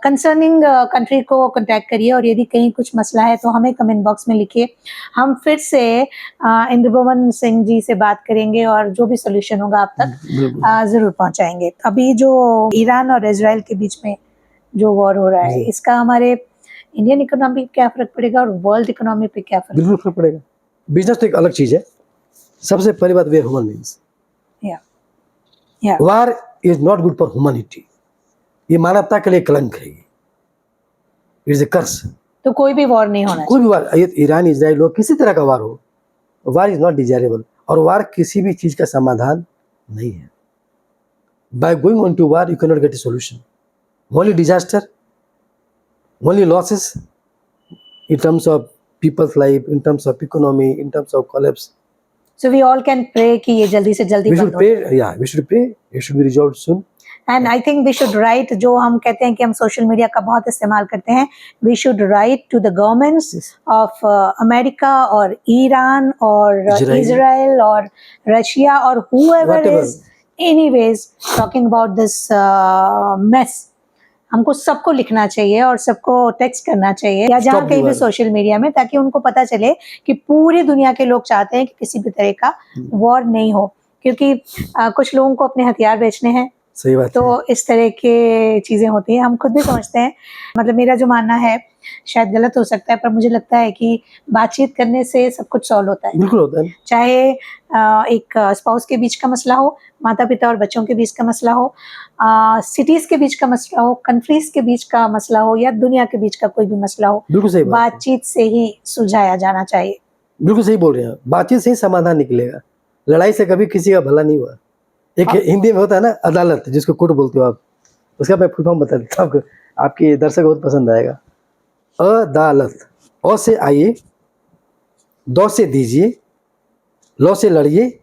कंसर्निंग कंट्री को कांटेक्ट करिए और यदि कहीं कुछ मसला है तो हमें कमेंट बॉक्स में लिखिए। हम फिर से इंद्रभुवन सिंह जी से बात करेंगे और जो भी सोल्यूशन होगा आप तक ज़रूर पहुंचाएंगे। अभी जो ईरान और इजराइल के बीच में जो वॉर हो रहा है, जी। इसका हमारे इंडियन इकोनॉमी पे क्या फर्क पड़ेगा और वर्ल्ड इकोनॉमी पे क्या फर्क? बिल्कुल फर्क पड़ेगा। बिजनेस तो एक अलग चीज है। सबसे पहली बात, वे आर ह्यूमन बीइंग्स। या war is not good for humanity. ये मानवता के लिए कलंक है, इट इज ए कर्स। तो कोई भी वॉर नहीं होना कोई भी वार, ये ईरान इजराइल हो, किसी तरह का वार हो, वार इज नॉट डिजायरेबल। और वार किसी भी चीज का समाधान नहीं है। By going on to war you can not get a solution, only disaster, only losses in terms of people's life, in terms of economy, in terms of collapse. So we all can pray कि ये जल्दी से जल्दी We बंद should हो। pray, yeah, we should pray, it should be resolved soon. And I think we should write, जो हम कहते हैं कि हम सोशल मीडिया का बहुत इस्तेमाल करते हैं, we should write to the governments Yes. Of America और ईरान और Israel. इजराइल और रशिया और whoever Whatever. is anyways talking about this mess, हमको सबको लिखना चाहिए और सबको टेक्स्ट करना चाहिए या जहाँ Stop कहीं the भी war. सोशल मीडिया में, ताकि उनको पता चले कि पूरी दुनिया के लोग चाहते हैं कि किसी भी तरह का वॉर नहीं हो, क्योंकि कुछ लोगों को अपने हथियार बेचने हैं, सही बात है। तो इस तरह के चीजें होती हैं। हम खुद भी समझते हैं, मतलब मेरा जो मानना है शायद गलत हो सकता है, पर मुझे लगता है कि बातचीत करने से सब कुछ सॉल्व होता है। बिल्कुल होता है। चाहे एक स्पाउस के बीच का मसला हो, माता पिता और बच्चों के बीच का मसला हो, सिटीज के बीच का मसला हो, कंट्रीज के बीच का मसला हो, या दुनिया के बीच का कोई भी मसला हो, बिल्कुल सही बात है। बातचीत से ही सुलझाया जाना चाहिए। बिल्कुल सही बोल रहे हैं, बातचीत से ही समाधान निकलेगा। लड़ाई से कभी किसी का भला नहीं हुआ। एक हिंदी में होता है ना अदालत, जिसको कोर्ट बोलते हो आप, उसका मैं फुल फॉर्म बता देता हूँ आपको, आपके दर्शक बहुत पसंद आएगा। अदालत, ओ से आइए, दो से दीजिए, लो से लड़िए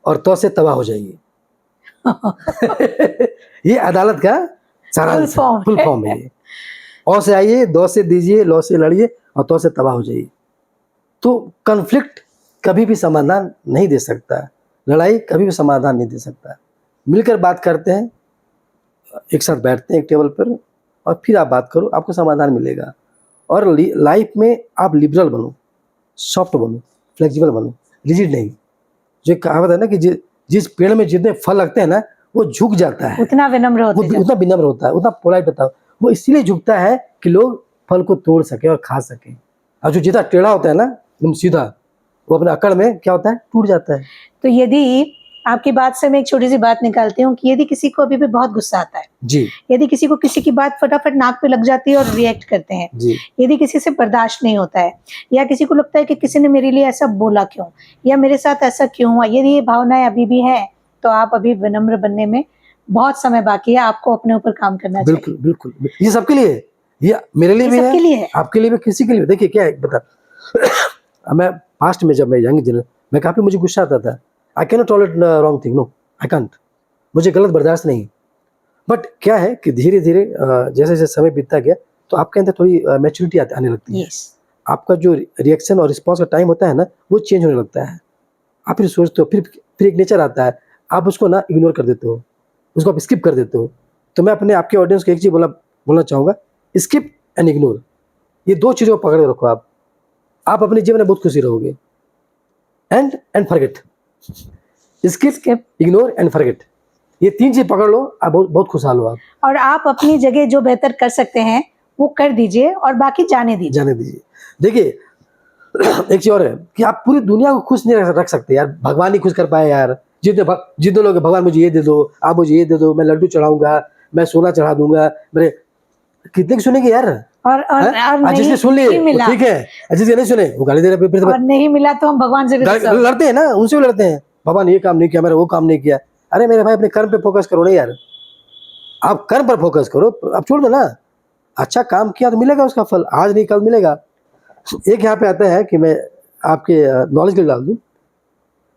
और तो से तबाह हो जाइए। ये अदालत का सारांश Full form फुल है। फॉर्म है ये। ओ से आइए, दो से दीजिए, लो से लड़िए और तो से तबाह हो जाइए। तो कॉन्फ्लिक्ट कभी भी समाधान नहीं दे सकता, लड़ाई कभी भी समाधान नहीं दे सकता। मिलकर बात करते हैं, एक साथ बैठते हैं एक टेबल पर और फिर आप बात करो, आपको समाधान मिलेगा। और लाइफ में आप लिबरल बनो, सॉफ्ट बनो, फ्लेक्सिबल बनो, रिजिड नहीं। जो कहावत है ना कि जिस पेड़ में जितने फल लगते हैं ना, वो झुक जाता है, उतना विनम्र वो होते जाओ। उतना विनम्र होता है, उतना पोलाइट होता है। वो इसीलिए झुकता है कि लोग फल को तोड़ सके और खा सके। और जो जितना टेढ़ा होता है ना, एकदम सीधा, वो अपने अकड़ में क्या होता है, टूट जाता है। तो यदि आपकी बात से मैं एक छोटी सी बात निकालती हूँ कि यदि किसी को अभी भी बहुत गुस्सा आता है, जी यदि किसी को किसी की बात फटाफट नाक पे लग जाती है और रिएक्ट करते हैं, जी यदि किसी से बर्दाश्त नहीं होता है, या किसी को लगता है कि किसी ने मेरे लिए ऐसा बोला क्यों, या मेरे साथ ऐसा क्यों हुआ, यदि ये भावनाएं अभी भी है, तो आप अभी विनम्र बनने में बहुत समय बाकी है। आपको अपने ऊपर काम करना चाहिए। बिल्कुल बिल्कुल, ये सबके लिए है, ये मेरे लिए ये भी सबके लिए है, है। आपके लिए भी, किसी के लिए भी। देखिए क्या है बता, मैं पास्ट में जब मैं यंग जनरेशन, मैं काफी, मुझे गुस्सा आता था। I can not tolerate wrong thing, no I can't, मुझे गलत बर्दाश्त नहीं। बट क्या है कि धीरे धीरे जैसे जैसे समय बीतता गया, तो आपके अंदर थोड़ी मैच्योरिटी आने लगती है। यस, आपका जो रिएक्शन और रिस्पॉन्स का टाइम होता है ना, वो चेंज होने लगता है। आप फिर सोचते हो, फिर एक नेचर आता है, आप उसको ना इग्नोर कर देते हो, उसको आप स्किप कर देते हो। तो मैं अपने आपके ऑडियंस को एक चीज बोलना चाहूँगा, स्किप एंड इग्नोर, ये दो चीज़ों को पकड़ के रखो। आप अपने जीवन में बहुत खुशी रहोगे। And forget, skip, ignore and forget, ये तीन चीज पकड़ लो, आप बहुत खुशहाल हो। आप और आप अपनी जगह जो बेहतर कर सकते हैं वो कर दीजिए और बाकी जाने दीजिए। जाने दीजिए। देखिए एक चीज और है कि आप पूरी दुनिया को खुश नहीं रख सकते यार, भगवान ही खुश कर पाए यार। जितने लोग भगवान मुझे ये दे दो, आप मुझे ये दे दो, मैं लड्डू चढ़ाऊंगा, मैं सोना चढ़ा दूंगा, मेरे कितने की सुनेंगे यार। और जिसने सुन लिए नहीं मिला, ठीक है, जिसने नहीं सुने वो गाली दे रहे, और नहीं मिला तो हम भगवान से भी गुस्सा होते लड़ते हैं ना, उनसे भी लड़ते हैं, भगवान ये काम नहीं किया, मेरा वो काम नहीं किया। अरे मेरे भाई, अपने कर्म पे फोकस करो ना यार, आप कर्म पर फोकस करो, आप छोड़ दो ना। अच्छा काम किया तो मिलेगा उसका फल, आज नहीं कल मिलेगा। एक यहाँ पे आता है कि मैं आपके नॉलेज के लिए डाल दूँ,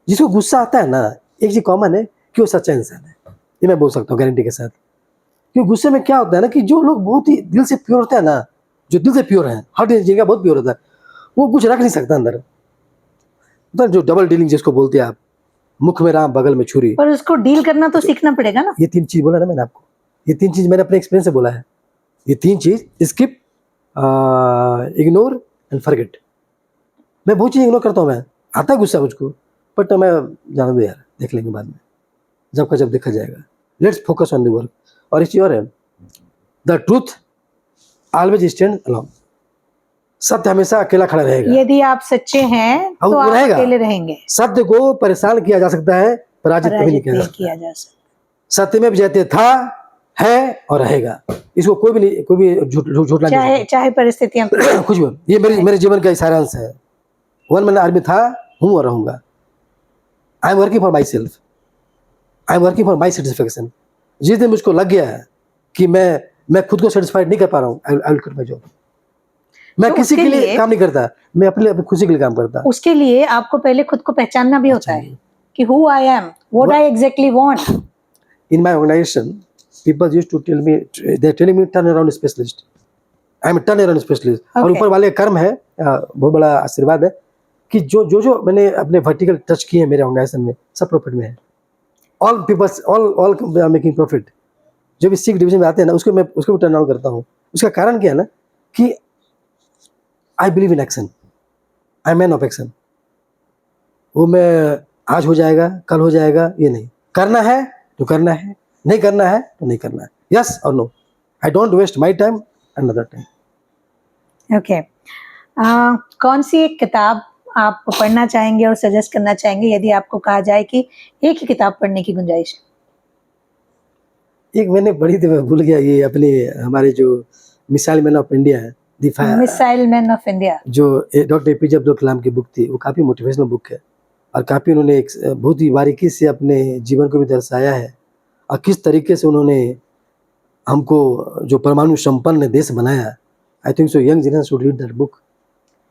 जिसको गुस्सा आता है ना, एक चीज कॉमन है कि वो सच्चा इंसान है, ये मैं बोल सकता हूँ गारंटी के साथ। क्योंकि गुस्से में क्या होता है ना कि जो लोग बहुत ही दिल से प्योर होते हैं ना, जो दिल से प्योर है, हर जिनका बहुत प्योर होता है, वो कुछ रख नहीं सकता अंदर। तो जो डबल डीलिंग जिसको बोलते हैं आप, मुख में राम बगल में छुरी, पर उसको डील करना तो सीखना पड़ेगा ना। ये तीन चीज बोला ना मैंने आपको, ये तीन चीज मैंने अपने एक्सपीरियंस से बोला है। ये तीन चीज, स्किप, इग्नोर एंड फॉरगेट। मैं बहुत चीज इग्नोर करता हूँ, मैं आता है गुस्सा मुझको, बट मैं जाने दो यार, देख लेंगे बाद में, जब का जब देखा जाएगा। Let's focus on the work. और एक चीज और है, the truth always stand along. सत्य हमेशा अकेला खड़ा रहेगा। यदि आप सच्चे हैं अब तो वो आप रहेगा। अकेले रहेंगे, सत्य को परेशान किया जा सकता है, पराजित कभी नहीं पराजित किया जा नहीं सकता। किया जा सकता। सत्य में विजयते था, है और रहेगा। इसको कोई भी झूठला नहीं चाहे चाहे परिस्थितियां सकता। कुछ भी। ये मेरे जीवन का सारांश है। वन मैन आर्मी था, हूँ और रहूंगा। आई am working for my self, I am working for my satisfaction. जिस दिन मुझको लग गया कि मैं खुद को सेटिस्फाइड नहीं कर पा रहा हूँ, I will quit my job. मैं तो किसी उसके के लिए लिए- काम नहीं करता, मैं अपनी खुशी के लिए काम करता। उसके लिए आपको पहले खुद को पहचानना भी होता है कि who I am, what I exactly want. In my organization, people used to tell me, they're telling me turn around specialist. I'm a turn around specialist. और Okay. ऊपर वाले कर्म है, बहुत बड़ा आशीर्वाद है कि जो मैंने अपने वर्टिकल टच किए हैं मेरे ऑर्गेनाइजेशन में, सब प्रॉफिट में है। All peoples all are making profit. जो भी सिक्स डिवीजन में आते हैं ना, उसको टर्न अराउंड करता हूँ। उसका कारण क्या है ना कि I believe in action, I am man of action. वो मैं आज हो जाएगा, कल हो जाएगा, ये नहीं। करना है तो करना है, नहीं करना है तो नहीं करना है। यस और no. I don't waste my time and other time. Okay, कौन सी एक किताब आप पढ़ना चाहेंगे और सजेस्ट करना चाहेंगे यदि आपको कहा जाए कि एक ही किताब पढ़ने की गुंजाइश है? एक मैंने पढ़ी थी, मैं भूल गया, ये अपने हमारे जो मिसाइल मैन ऑफ इंडिया है, मिसाइल मैन ऑफ इंडिया, जो डॉक्टर एपीजे अब्दुल कलाम की बुक थी। वो काफ़ी मोटिवेशनल बुक है और काफ़ी उन्होंने एक बहुत ही बारीकी से अपने जीवन को भी दर्शाया है और किस तरीके से उन्होंने हमको जो परमाणु संपन्न देश बनाया। I think so young generation should read that book.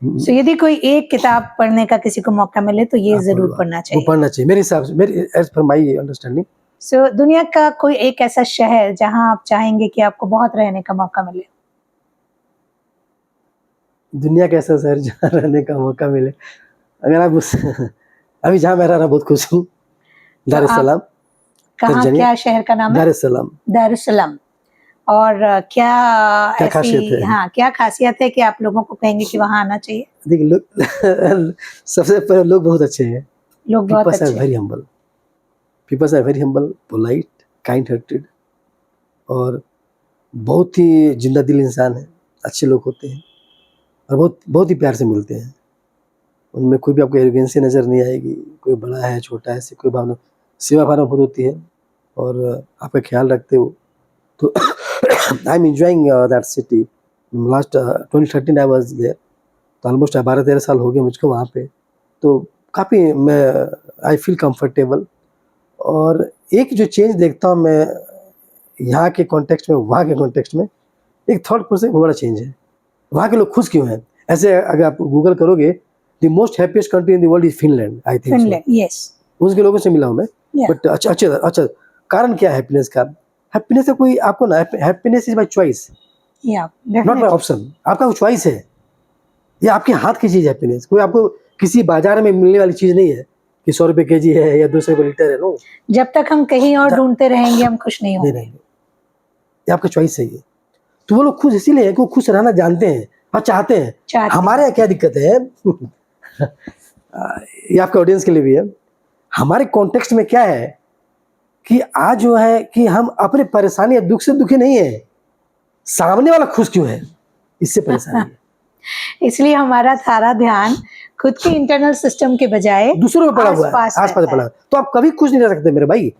So यदि कोई एक किताब पढ़ने का किसी को मौका मिले तो ये जरूर पढ़ना वो चाहिए। पढ़ना चाहिए मेरे हिसाब से, मेरे एज पर माई अंडरस्टैंडिंग। सो दुनिया का कोई एक ऐसा शहर जहां आप चाहेंगे कि आपको बहुत रहने का मौका मिले? दुनिया का ऐसा शहर जहाँ रहने का मौका मिले, अगर आप अभी जहाँ मैं रह रहा बहुत खुश हूँ, दार एस सलाम। कहाँ, तंजानिया। क्या शहर का नाम है? दार एस सलाम। दार एस सलाम। और क्या क्या खासियत ऐसी, है? हाँ, क्या खासियत है कि आप लोगों को कहेंगे कि वहां आना चाहिए? देखिए लोग सबसे पहले लोग बहुत अच्छे हैं। लोग बहुत People are अच्छे, very humble. People are very humble, polite, kind-hearted और बहुत ही जिंदा दिल इंसान है। अच्छे लोग होते हैं और बहुत बहुत ही प्यार से मिलते हैं। उनमें कोई भी आपको एरोगेंसी नज़र नहीं आएगी। कोई बड़ा है, छोटा है, ऐसी कोई भावना, सेवा भावना बहुत होती है और आपका ख्याल रखते हो। तो I am enjoying that city. Last 2013 I was there, तो ऑलमोस्ट 12-13 साल हो गए मुझको वहाँ पे। तो काफ़ी मैं आई फील कंफर्टेबल। और एक जो चेंज देखता हूँ मैं यहाँ के कॉन्टेक्स्ट में, वहाँ के कॉन्टेक्स्ट में, एक थॉट प्रोसेस बहुत बड़ा चेंज है। वहाँ के लोग खुश क्यों हैं? ऐसे अगर आप गूगल करोगे, the most happiest country in the world is Finland, I think Finland, yes. उसके लोगों से मिला हूँ मैं। Yeah. बट अच्छा कारण क्या है हैप्पीनेस का? हैप्पीनेस का कोई आपको ना, हैप्पीनेस इज माई चॉइस, या नॉट माई डेफिनेटली। ऑप्शन। आपका कोई चॉइस है, ये आपके हाथ की चीज़ है हैप्पीनेस। कोई आपको किसी बाजार में मिलने वाली चीज़ नहीं है कि 100 रुपये केजी है या 200 रुपये लीटर है। नो, जब तक हम कहीं और ढूंढते रहेंगे हम खुश नहीं नहीं होंगे। रहेंगे। ये आपका चॉइस है। ये तो वो लोग खुश इसीलिए है कि वो खुश रहना जानते हैं और चाहते हैं। चाहते हमारे यहाँ क्या दिक्कत है ये आपके ऑडियंस के लिए भी है। हमारे कॉन्टेक्स्ट में क्या है कि आज जो है कि हम अपने परेशानी या दुख से दुखी नहीं है, सामने वाला खुश क्यों है, इससे परेशानी है। इसलिए हमारा सारा ध्यान खुद के इंटरनल सिस्टम के बजाय दूसरों पे पड़ा हुआ है, आसपास आसपास रहता पड़ा है। है। तो आप कभी खुश नहीं रह सकते मेरे भाई।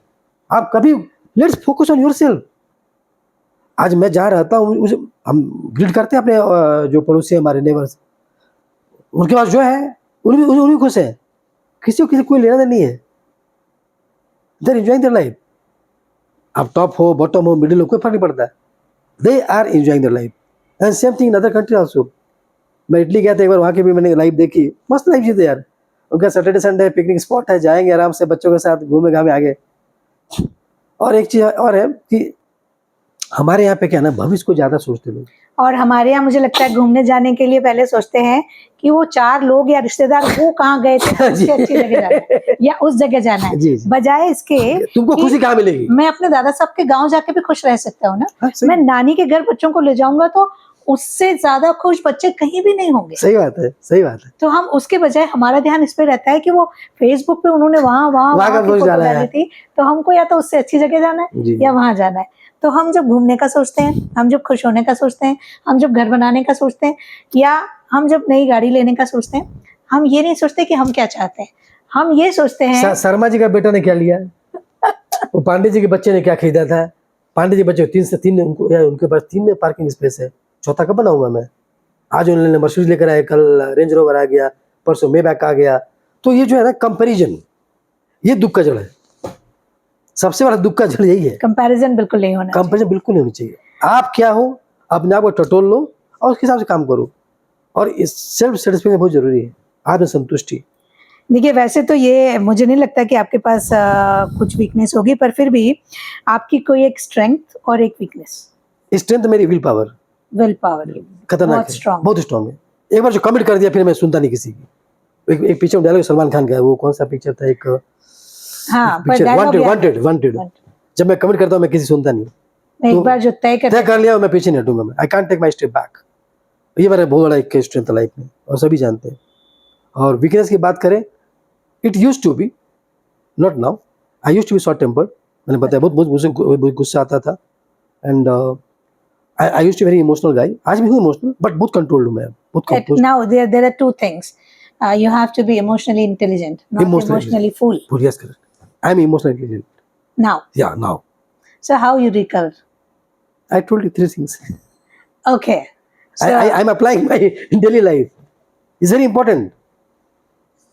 आप कभी, लेट्स फोकस ऑन योरसेल्फ। आज मैं जहाँ रहता हूँ, हम ग्रीट करते हैं अपने जो पड़ोसी हमारे नेबर्स, उनके पास जो है उन्हीं खुश है। किसी को कोई लेना देना नहीं है। They are enjoying their life. आप टॉप हो, बॉटम हो, मिडिल हो, कोई फर्क नहीं पड़ता। They are enjoying their life and same thing in other country also. मैं इटली गया था एक बार, वहाँ की भी मैंने लाइफ देखी, मस्त लाइफ जी थी यार। उनका सैटरडे संडे पिकनिक स्पॉट है, जाएंगे आराम से बच्चों के साथ, घूमे घामे आगे। और एक चीज़ और है कि हमारे यहाँ पे क्या है ना, भविष्य को ज़्यादा सोचते लोग। और हमारे यहाँ मुझे लगता है घूमने जाने के लिए पहले सोचते हैं कि वो 4 लोग या रिश्तेदार वो कहाँ गए थे, उससे अच्छी जगह जाना है या उस जगह जाना है, जी, जी। बजाय इसके तुमको कि खुशी कहाँ मिलेगी? मैं अपने दादा साहब के गांव जाके भी खुश रह सकता हूँ ना। हाँ, सही। मैं नानी के घर बच्चों को ले जाऊंगा तो उससे ज्यादा खुश बच्चे कहीं भी नहीं होंगे। सही बात है, सही बात है। तो हम उसके बजाय हमारा ध्यान इस पे रहता है कि वो फेसबुक पे उन्होंने वहाँ वहाँ का की पोस्ट फोटो डाला है। डाली थी, तो हमको या तो उससे अच्छी जगह जाना है जी। या वहाँ जाना है। तो हम जब घूमने का सोचते हैं, हम जब खुश होने का सोचते हैं, हम जब घर बनाने का सोचते हैं, या हम जब नई गाड़ी लेने का सोचते हैं, हम ये नहीं सोचते कि हम क्या चाहते हैं, हम ये सोचते हैं शर्मा जी का बेटा ने क्या लिया, वो पांडे जी के बच्चे ने क्या खरीदा था। पांडे जी बच्चे 3 से 3 उनके पास 3 पार्किंग स्पेस है, चौथा कब बनाऊंगा मैं। आज उन्होंने मर्सिडीज लेकर आए, कल रेंज रोवर आ गया, परसों मेबैक आ गया। तो ये जो है ना कंपैरिजन, ये दुख का जड़ है, सबसे बड़ा दुख का जड़ यही है। कंपैरिजन बिल्कुल नहीं होना चाहिए। कंपैरिजन बिल्कुल नहीं होनी चाहिए। आप क्या हो, अपने आप को टटोल लो और उसके हिसाब से काम करो। और इस सेल्फ सेटिस्फेक्शन बहुत जरूरी है, आत्म संतुष्टि। देखिए, वैसे तो ये मुझे नहीं लगता कि आपके पास कुछ वीकनेस होगी, पर फिर भी आपकी कोई एक स्ट्रेंथ और एक वीकनेस। स्ट्रेंथ मेरी विल पावर, विल पावर खतरनाक बहुत है, स्ट्रांग। बहुत स्ट्रांग है। एक बार जो कमिट कर दिया फिर मैं सुनता नहीं किसी की। एक पिक्चर में डायलॉग सलमान खान का है, वो कौन सा पिक्चर था, एक हाँ, पर पिक्चर dialogue याद है। वांटेड। जब मैं कमिट करता हूँ मैं किसी सुनता नहीं। एक तो बार जो तय कर तय कर लिया मैं पीछे नहीं हटूंगा, मैं I can't take my step back. ये मेरा बहुत बड़ा एक स्ट्रेंथ है लाइफ में, और सभी जानते हैं। और वीकनेस की बात करें, it use to be, not now. I use to be short tempered, मैंने बताया, बहुत मुझे बहुत गुस्सा आता था। And I use to very emotional guy. आज भी हूँ इमोशनल, बट बहुत कंट्रोल्ड हूँ मैं, बहुत control. now there are two things. You have to be emotionally intelligent, not emotionally fool. Yes, correct. I am emotionally intelligent. Now, Yeah, now. so how you recover? I told you 3 things. Okay. So I'm applying my in daily life. It's very important.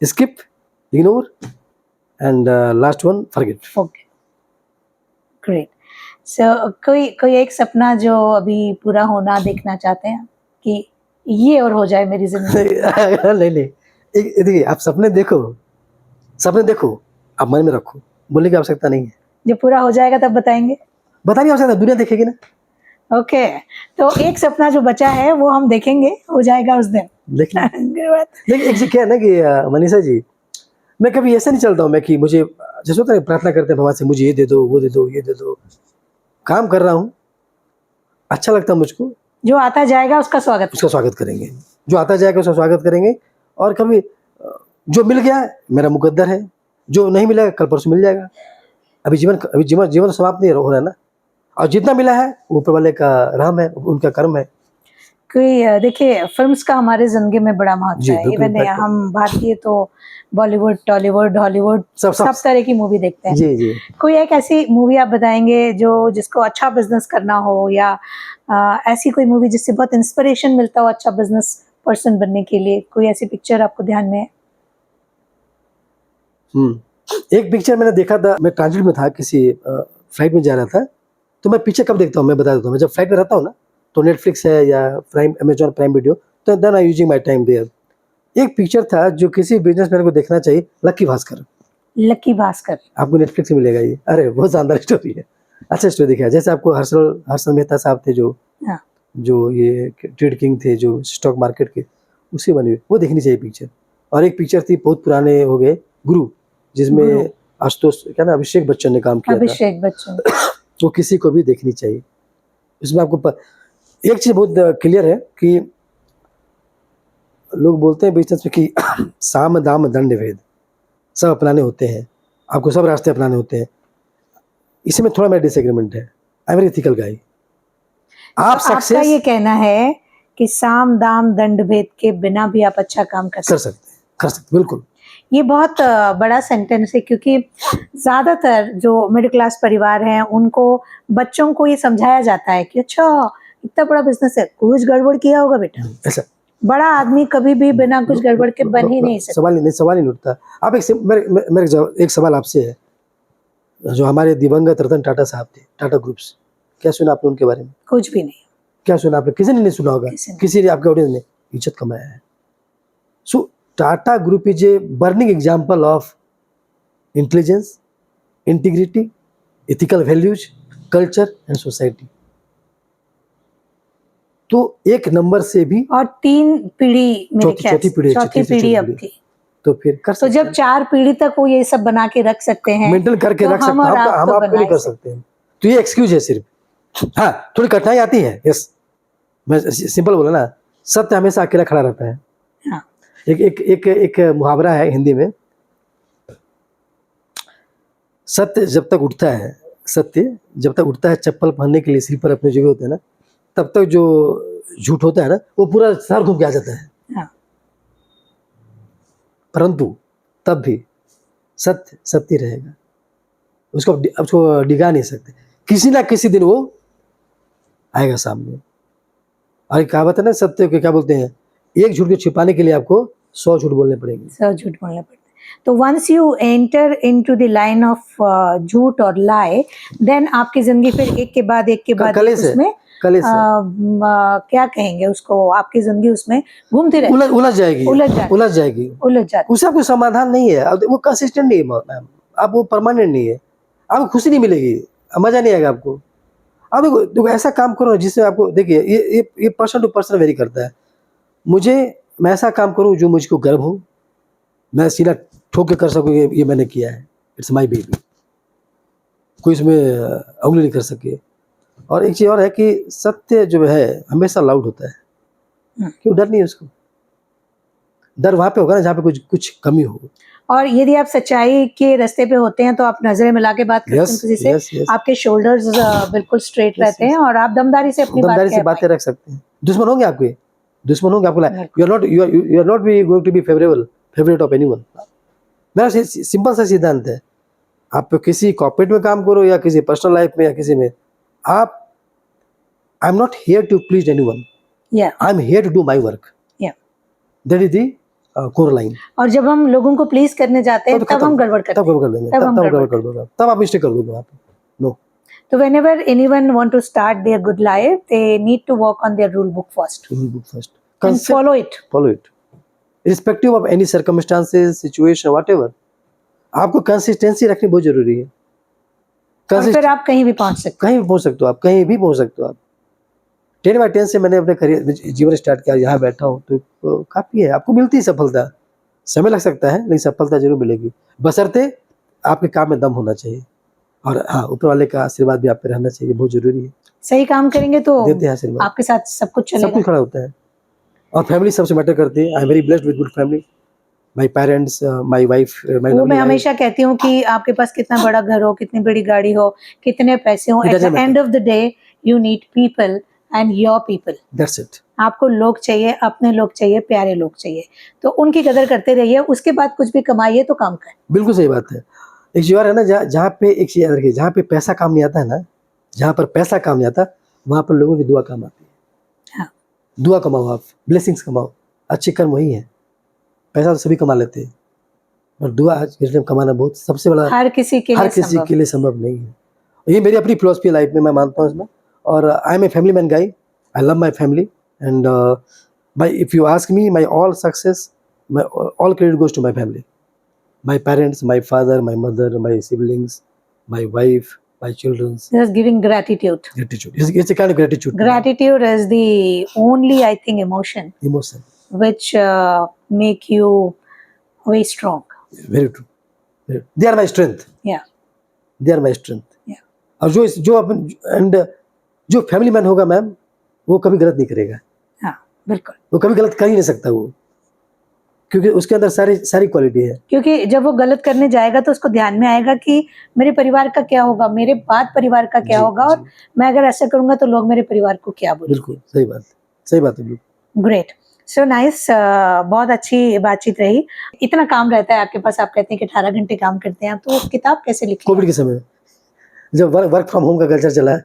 Skip, ignore, and last one, forget. okay. Great. So कोई एक सपना जो अभी पूरा होना देखना चाहते हैं कि ये और हो जाए मेरी जिंदगी। नहीं, देखिए, आप सपने देखो, आप मन में रखो, बोलने की आवश्यकता नहीं है। जब पूरा हो जाएगा तब बताएंगे। बता नहीं आवश्यकता, दुनिया देखेगी ना। ओके, तो एक सपना जो बचा है वो हम देखेंगे, हो जाएगा उस दिन। देखिए, Good बात। लेकिन एक चीज क्या है ना कि मनीषा जी, मैं कभी ऐसा नहीं चलता हूँ मैं कि मुझे, जैसे होता है प्रार्थना करते हैं भगवान से, मुझे ये दे दो, वो दे दो, ये दे दो। काम कर रहा हूँ, अच्छा लगता है मुझको, जो आता जाएगा उसका स्वागत। उसका स्वागत करेंगे। जो आता जाएगा उसका स्वागत करेंगे। और कभी जो मिल गया मेरा मुकद्दर है, जो नहीं मिला कल परसों मिल जाएगा। अभी जीवन समाप्त नहीं हो रहा है ना। और जितना मिला है वो ऊपर वाले का रहम है, उनका कर्म है। कोई देखिए, फिल्म्स का हमारे जिंदगी में बड़ा महत्व जी, है। बिल्कुल इवन impact है। हम भारतीय तो बॉलीवुड, टॉलीवुड, हॉलीवुड सब तरह की मूवी देखते हैं। जी। कोई एक ऐसी मूवी आप बताएंगे जो जिसको अच्छा बिजनेस करना हो, या ऐसी कोई मूवी जिससे बहुत इंस्पिरेशन मिलता हो अच्छा बिजनेस पर्सन बनने के लिए? कोई ऐसी पिक्चर आपको ध्यान में है? एक पिक्चर मैंने देखा था, मैं ट्रांजिट में था, किसी फ्लाइट में जा रहा था। तो मैं पिक्चर कब देखता हूँ मैं बता देता हूँ। मैं जब फ्लाइट में रहता हूँ ना, तो नेटफ्लिक्स है या प्राइम, अमेजॉन प्राइम वीडियो, तो then I using my time there. एक पिक्चर था जो किसी बिजनेसमैन को देखना चाहिए, लक्की भास्कर। लक्की भास्कर आपको नेटफ्लिक्स से मिलेगा ये। अरे बहुत शानदार स्टोरी है, अच्छा स्टोरी दिखा है। जैसे आपको हर्षल मेहता साहब थे हाँ। जो ये ट्रेड किंग थे, जो स्टॉक मार्केट के, उससे बनी हुई, वो देखनी चाहिए पिक्चर। और एक पिक्चर थी, बहुत पुराने हो गए, गुरु, जिसमें आशुतोष क्या ना, अभिषेक बच्चन ने काम किया था। अभिषेक बच्चन। वो किसी को भी देखनी चाहिए। इसमें आपको एक चीज बहुत क्लियर है कि लोग बोलते हैं बिजनेस में कि साम दाम दंड भेद सब अपनाने होते हैं, आपको सब रास्ते अपनाने होते हैं। इसमें थोड़ा मेरा डिसएग्रीमेंट है। आई एम एथिकल गाय। आप तो आपका सक्सेस ये कहना है कि साम दाम दंड भेद के बिना भी आप अच्छा काम कर सकते, बिल्कुल। ये बहुत बड़ा सेंटेंस है, क्योंकि ज्यादातर जो मिडिल क्लास परिवार हैं उनको, बच्चों को ये समझाया जाता है कि अच्छा इतना बड़ा बिजनेस है, कुछ गड़बड़ किया होगा बेटा। ऐसा बड़ा आदमी कभी भी बिना कुछ गड़बड़ के बन ही नहीं सकता। सवाल ही नहीं उठता। आप एक सवाल आपसे है, जो हमारे दिवंगत रतन टाटा साहब थे, टाटा ग्रुप्स, क्या सुना आपने उनके बारे में? कुछ भी नहीं। क्या सुना आपने? किसी ने नहीं सुना होगा, किसी ने आपके ऑडियंस ने इज्जत कमाया है। So Tata group is a burning example of intelligence, integrity, ethical values, culture and society. तो एक नंबर से भी, और 3 पीढ़ी मेरे ख्याल से, चौथी पीढ़ी अब थी। तो फिर कर तो जब 4 पीढ़ी तक वो ये सब बना के रख सकते हैं, मेंटेन करके तो रख सकते हैं, हम आप नहीं कर सकते हैं। तो ये एक्सक्यूज है सिर्फ। हाँ, थोड़ी कठिनाई आती है, यस, मैं सिंपल बोला ना, सत्य हमेशा अकेला खड़ा रहता है। हाँ। एक मुहावरा है हिंदी में, सत्य जब तक उठता है चप्पल पहनने के लिए स्लीपर अपने जगह होते हैं ना, तब तक जो झूठ होता है ना, वो पूरा सर घूम के आ जाता है। हाँ, परंतु तब भी सत्य सत्य रहेगा, उसको डिगा नहीं सकते, किसी ना किसी दिन वो आएगा सामने। और एक कहावत है ना, सत्य को क्या बोलते हैं, एक झूठ को छिपाने के लिए आपको 100 झूठ बोलने पड़ेंगे। सब झूठ बोलना पड़ता है। तो once you enter into the line of झूठ और लाई, देन आपकी जिंदगी फिर एक के बाद एक कले से उसमें कले से क्या कहेंगे उसको, आपकी जिंदगी उसमें घूमती रहती उलझ जाएगी, उलझ जाती उसका कोई समाधान नहीं है। अब वो कंसिस्टेंट नहीं है मैम, आप वो परमानेंट नहीं है, आपको खुशी नहीं मिलेगी, मजा नहीं आएगा आपको। आप देखो ऐसा काम करो जिससे आपको, देखिए ये पर्सन टू पर्सन वेरी करता है। मैं ऐसा काम करूं जो मुझको गर्व हो, मैं सीना ठोक के कर सकूं ये मैंने किया है, इट्स माय बेबी, कोई इसमें उंगली नहीं कर सके। और एक चीज़ और है कि सत्य जो है हमेशा लाउड होता है, क्यों डर नहीं है उसको, डर वहाँ पे होगा ना जहाँ पे कुछ कमी हो। और यदि आप सच्चाई के रास्ते पे होते हैं तो आप नजरें मिला के बात करते हैं यस किसी से, यस, आपके शोल्डर्स बिल्कुल स्ट्रेट रहते हैं और आप दमदारी से अपनी दमदारी से बातें रख सकते हैं। दुश्मन होंगे आपको you are not be going to be favourite of anyone. मेरा सिंपल सा सिद्धांत है, आप किसी कॉर्पोरेट में काम करो या किसी पर्सनल लाइफ में या किसी में, आप I am not here to please anyone, I am here to do my work, that is the core line. और जब हम लोगों को प्लीज करने जाते हैं तब हम गड़बड़ करते हैं, तब गड़बड़ देंगे, तब गड़बड़ कर दोगे, तब आप मिस्टेक कर दोगे वहाँ पे। नो, तो whenever anyone want to start their good life, they need to work on their rule book first and follow it irrespective of any circumstances, situation, whatever। आपको कंसिस्टेंसी रखनी बहुत जरूरी है। और फिर आप कहीं भी पहुंच सकते कहीं भी पहुंच सकते हो, आप कहीं भी पहुंच सकते हो। आप 10/10 से मैंने अपने करियर जीवन स्टार्ट किया, यहाँ बैठा हूँ तो काफी है, आपको मिलती है सफलता, समय लग सकता है लेकिन सफलता जरूर मिलेगी, बशर्ते आपके काम में दम होना चाहिए। और हाँ, ऊपर वाले का आशीर्वाद भी आप पे रहना चाहिए, बहुत जरूरी है। सही काम करेंगे तो देते हैं आशीर्वाद, आपके साथ सब कुछ चलेगा, सब कुछ खड़ा होता है। और फैमिली सबसे मैटर करती है। I am very blessed with good family, my parents, my wife, my वो मैं हमेशा कहती हूँ कि आपके पास कितना बड़ा घर हो, कितनी बड़ी गाड़ी हो, कितने पैसे हो, at the end of the day you need people and your people, that's it. आपको लोग चाहिए, अपने लोग चाहिए, प्यारे लोग चाहिए, तो उनकी कदर करते रहिए, उसके बाद कुछ भी कमाइए तो काम करें। बिल्कुल सही बात है। एक चीज और है ना, जहाँ पे एक चीज रखिए, जहाँ पे पैसा काम नहीं आता है ना, जहाँ पर पैसा काम नहीं आता वहाँ पर लोगों की दुआ काम आती है। हाँ। दुआ कमाओ, आप ब्लेसिंग्स कमाओ, अच्छे कर्म वही है। पैसा तो सभी कमा लेते हैं और दुआ आज के टाइम कमाना बहुत सबसे बड़ा, हर किसी के लिए संभव नहीं है। ये मेरी अपनी फिलॉसफी लाइफ में, मैं मानता हूँ इसमें। और I am a family man guy, I love my family and my, if you ask me, my all success, my all credit goes to my family, my parents, my father, my mother, my siblings, my wife, my children. Just giving gratitude. It's a kind of gratitude. Gratitude is the only, I think, emotion which make you very strong. Very true. They are my strength. Yeah. They are my strength. Yeah. और जो अपन and जो family man होगा ma'am, वो कभी गलत नहीं करेगा। हाँ, बिल्कुल। वो कभी गलत कर ही नहीं सकता वो, क्योंकि उसके अंदर सारी क्वालिटी है। क्योंकि जब वो गलत करने जाएगा तो उसको ध्यान में आएगा कि मेरे परिवार का क्या होगा, मेरे बाद परिवार का क्या होगा, और मैं अगर ऐसा करूंगा तो लोग मेरे परिवार को क्या बोलेंगे। बिल्कुल सही बात है। ग्रेट, सो नाइस, बहुत अच्छी बातचीत रही। इतना काम रहता है आपके पास, आप कहते हैं कि 18 घंटे काम करते हैं, तो किताब कैसे लिखी? कोविड के समय जब वर्क फ्रॉम होम का कल्चर चला है,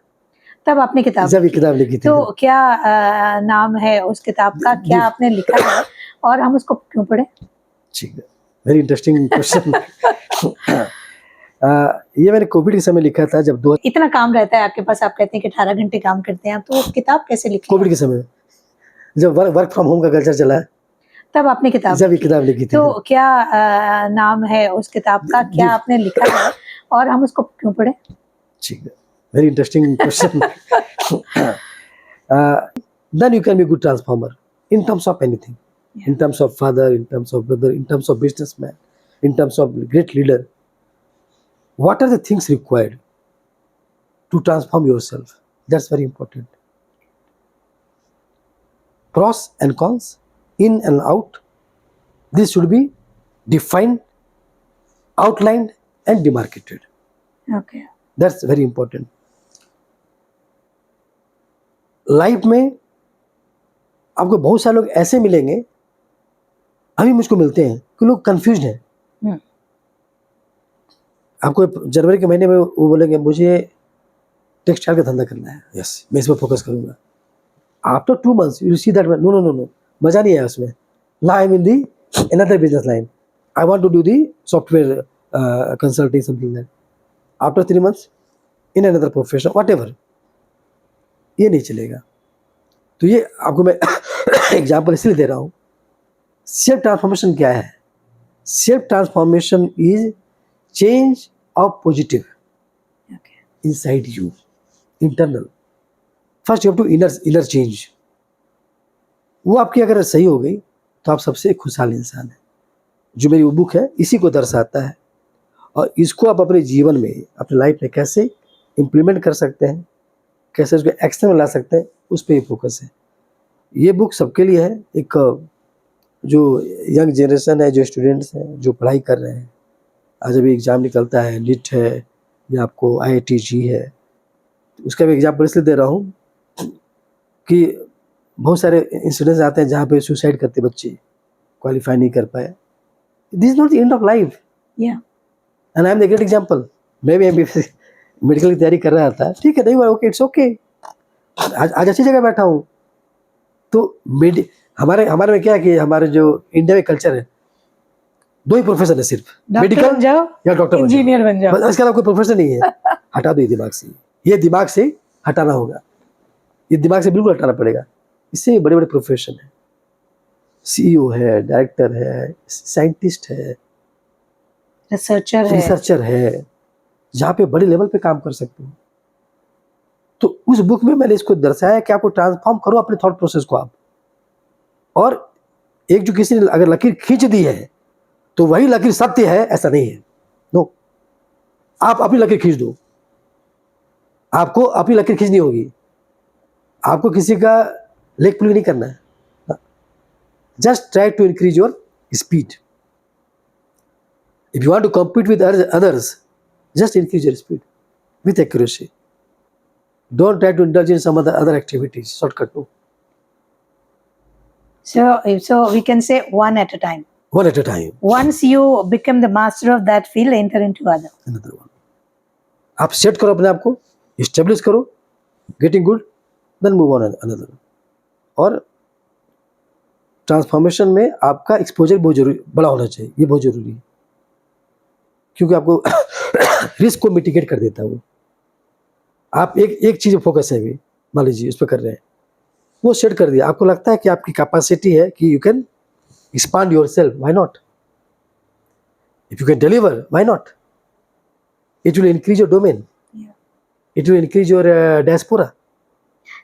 तब आपने किताब लिखी थी। तो क्या नाम है उस किताब का, क्या आपने लिखा है और हम उसको क्यों पढ़े? ठीक है, वेरी इंटरेस्टिंग क्वेश्चन। ये मैंने कोविड के समय लिखा था, जब इतना काम रहता है आपके पास, आप कहते हैं कि 18 घंटे काम करते हैं, तो किताब कैसे लिखी? कोविड के समय जब वर्क फ्रॉम होम का कल्चर चला है, तब आपने किताब लिखी थी। तो क्या नाम है उस किताब का, क्या आपने लिखा है और हम उसको क्यों पढ़े? ठीक है, very interesting question. Then you can be a good transformer in terms of anything, in terms of father, in terms of brother, in terms of businessman, in terms of great leader. What are the things required to transform yourself? That's very important. Pros and cons, in and out, this should be defined, outlined and demarcated. Okay. That's very important. Life में आपको बहुत सारे लोग ऐसे मिलेंगे अभी मुझको मिलते हैं कि लोग कंफ्यूज हैं। हम्म, आपको जनवरी के महीने में वो बोलेंगे मुझे टेक्सटाइल का धंधा करना है, यस मैं इस पर फोकस करूंगा। After 2 months you see that no no no no, मजा नहीं है उसमें। ना I in the another business line, I want to do the software consulting something that. After 3 months in another profession whatever, ये नहीं चलेगा। तो ये आपको मैं एग्जाम्पल इसलिए दे रहा हूँ। सेल्फ ट्रांसफॉर्मेशन क्या है? Self transformation is change of positive okay. inside you, internal. First you have to inner change. वो आपकी अगर सही हो गई तो आप सबसे खुशहाल इंसान है। जो मेरी वो बुक है इसी को दर्शाता है, और इसको आप अपने जीवन में, अपने लाइफ में कैसे इम्प्लीमेंट कर सकते हैं, कैसे उसको एक्शन में ला सकते हैं, उस पर ही फोकस है। ये बुक सबके लिए है। एक जो यंग जनरेशन है, जो स्टूडेंट्स हैं, जो पढ़ाई कर रहे हैं, आज अभी एग्ज़ाम निकलता है, नीट है या आपको IIT-JEE है, उसका भी एग्जाम्पल इसलिए दे रहा हूँ कि बहुत सारे इंसिडेंट्स आते हैं जहाँ पे सुसाइड करते बच्चे, क्वालिफाई नहीं कर पाए। This is not the end of life, Yeah. And I am the great example. मैं भी मेडिकल की तैयारी कर रहा था, ठीक है, नहीं हुआ, ओके, इट्स ओके। आज अच्छी जगह बैठा हूँ। तो हमारे में क्या है कि हमारे जो इंडिया में कल्चर है, 2 ही प्रोफेशन है सिर्फ, डॉक्टर मेडिकल बन जाओ, या डॉक्टर बन जाओ, इंजीनियर बन जाओ। बस इसके अलावा कोई प्रोफेशन नहीं है। हटा दो ये दिमाग से, ये दिमाग से हटाना होगा, ये दिमाग से बिल्कुल हटाना पड़ेगा। इससे बड़े बड़े प्रोफेशन है, CEO है, डायरेक्टर है, साइंटिस्ट है, रिसर्चर है, जहाँ पे बड़े लेवल पे काम कर सकते हो। तो उस बुक में मैंने इसको दर्शाया कि आपको ट्रांसफॉर्म करो अपने थॉट प्रोसेस को आप। और एक जो किसी ने अगर लकीर खींच दी है तो वही लकीर सत्य है, ऐसा नहीं है। नो, आप अपनी लकीर खींच दो। आपको अपनी लकीर खींचनी होगी, आपको किसी का लेग पुलिंग नहीं करना है। Just try to increase your speed. If you want to compete with others, just increase your speed with accuracy. Don't try to indulge in some other activities, shortcut, no. So we can say one at a time. One at a time, Once you become the master of that field, enter into other. another one. आप set करो अपने आप को, establish करो, getting good, then move on another. और transformation में आपका exposure बहुत जरूरी, बड़ा होना चाहिए, ये बहुत जरूरी है, क्योंकि आपको रिस्क को मिटिगेट कर देता है वो। आप एक चीज़ फोकस है, अभी मान लीजिए उस पर कर रहे हैं, वो सेट कर दिया, आपको लगता है कि आपकी कैपेसिटी है कि you can expand your self, why not? If you can deliver, why not? It will increase your domain, it will increase your diaspora.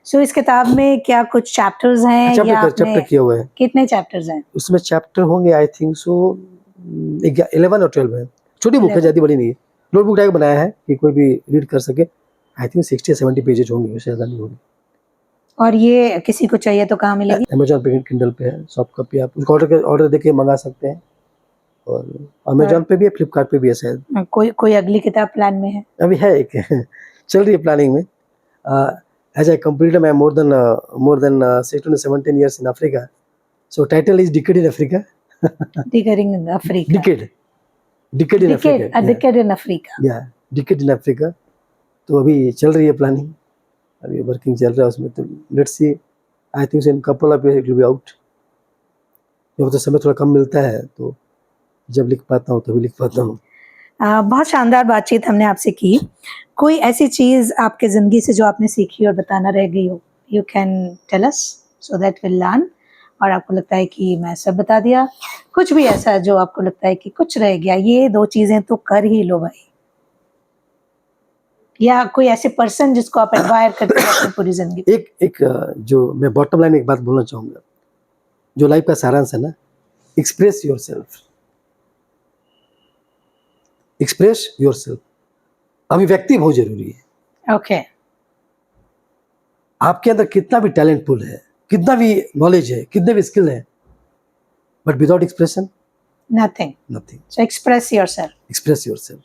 So इस किताब में क्या कुछ चैप्टर्स हैं या चैप्टर किया हुआ है। कितने चैप्टर्स हैं? उसमें चैप्टर होंगे आई थिंक सो 11 और 12 है। छोटी बुक है, ज़्यादा बड़ी नहीं है, नोटबुक टाइप बनाया है कि कोई भी रीड कर सके। आई थिंक 60-70 पेजेज होंगे, उससे ज़्यादा नहीं होंगे। और ये किसी को चाहिए तो कहाँ मिलेगी? अमेजॉन पे, किंडल पे है, सॉफ्ट कॉपी आप उसको ऑर्डर देके मंगा सकते हैं, और अमेजॉन पे भी है, फ्लिपकार्ट पे भी है शायद। कोई अगली किताब प्लान में है? अभी है एक चल रही है प्लानिंग में। As I complete my more than 16-17 years in Africa, so title is Decade in Africa. Decading in Africa. Decade in Africa. A decade in Africa. Yeah, Decade in Africa. तो अभी चल रही है प्लानिंग, अभी working चल रहा है उसमें। तो let's see, I think in couple of it will be out. जब तो समय थोड़ा कम मिलता है तो जब लिख पाता हूँ तभी लिख पाता हूँ। बहुत शानदार बातचीत हमने आपसे की। कोई ऐसी चीज आपके जिंदगी से जो आपने सीखी और बताना रह गई हो, you can tell us so that will learn. और आपको लगता है कि मैं सब बता दिया, कुछ भी ऐसा जो आपको लगता है कि कुछ रह गया, ये 2 चीजें तो कर ही लो भाई, या कोई ऐसे पर्सन जिसको आप एडमायर करते हो अपनी पूरी जिंदगी? एक जो मैं बॉटम लाइन में एक बात बोलना चाहूँगा, जो लाइफ का सारांश है ना, express your self. Express your self, अभिव्यक्ति बहुत जरूरी है। ओके। आपके अंदर कितना भी टैलेंट पूल है, कितना भी नॉलेज है, कितने भी स्किल है, but without expression nothing. So express yourself express yourself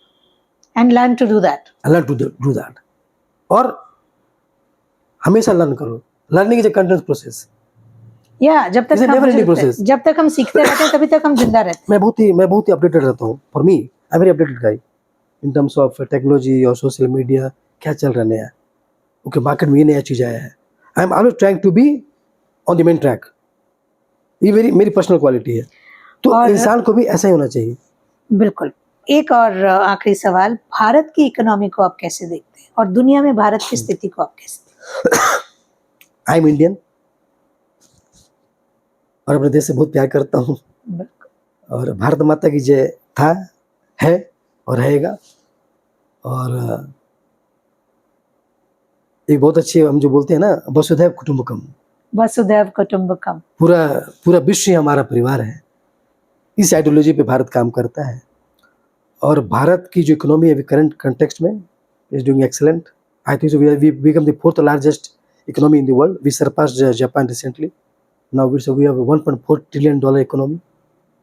and learn to do that. Do that. और हमेशा लर्न करो। Learning is a continuous process. या जब तक It's a never ending process. जब तक हम सीखते रहते हैं तभी तक हम जिंदा रहते मैं बहुत ही अपडेटेड रहता हूँ. For me I am very updated गाई इन टर्म्स ऑफ टेक्नोलॉजी और सोशल मीडिया. क्या चल रहा है नया, ओके मार्केट में ये नया चीज़ आया है. I am always trying to be on the main track. ये मेरी पर्सनल क्वालिटी है. तो और- इंसान को भी ऐसा ही होना चाहिए. हैं. बिल्कुल. एक और आखिरी सवाल, भारत की इकोनॉमी को आप कैसे देखते हैं और दुनिया में भारत की स्थिति को आप कैसे देखते हैं? आई एम इंडियन और अपने देश से बहुत प्यार करता हूँ. बिल्कुल. और भारत माता की जय था, है और रहेगा. और एक बहुत अच्छी हम जो बोलते हैं ना, वसुधैव कुटुंबकम. वसुधैव कुटुंबकम. पूरा विश्व ही हमारा परिवार है. इस आइडियोलॉजी पे भारत काम करता है. और भारत की जो इकोनॉमी है अभी करंट कंटेक्स्ट में is doing excellent. I think we become the fourth largest economy in the world. We surpassed Japan recently. Now we have $1.4 trillion economy.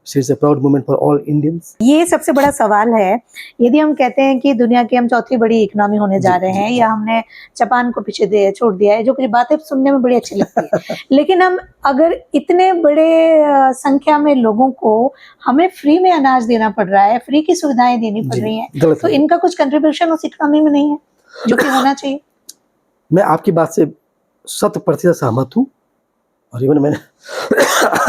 So it's a proud moment for all Indians. ये सबसे बड़ा सवाल है. यदि हम कहते हैं कि दुनिया की हम चौथी बड़ी इकोनॉमी होने जा रहे हैं या हमने जापान को पीछे छोड़ दिया है, जो कुछ बातें सुनने में बड़ी अच्छी लगती है, लेकिन हम अगर इतने बड़े संख्या में लोगों को हमें फ्री में अनाज देना पड़ रहा है, फ्री की सुविधाएं देनी पड़ रही हैं, गलत तो है. इनका कुछ कंट्रीब्यूशन उस इकोनॉमी में नहीं है जो कि होना चाहिए. मैं आपकी बात से 100% सहमत हूँ. और इवन मैंने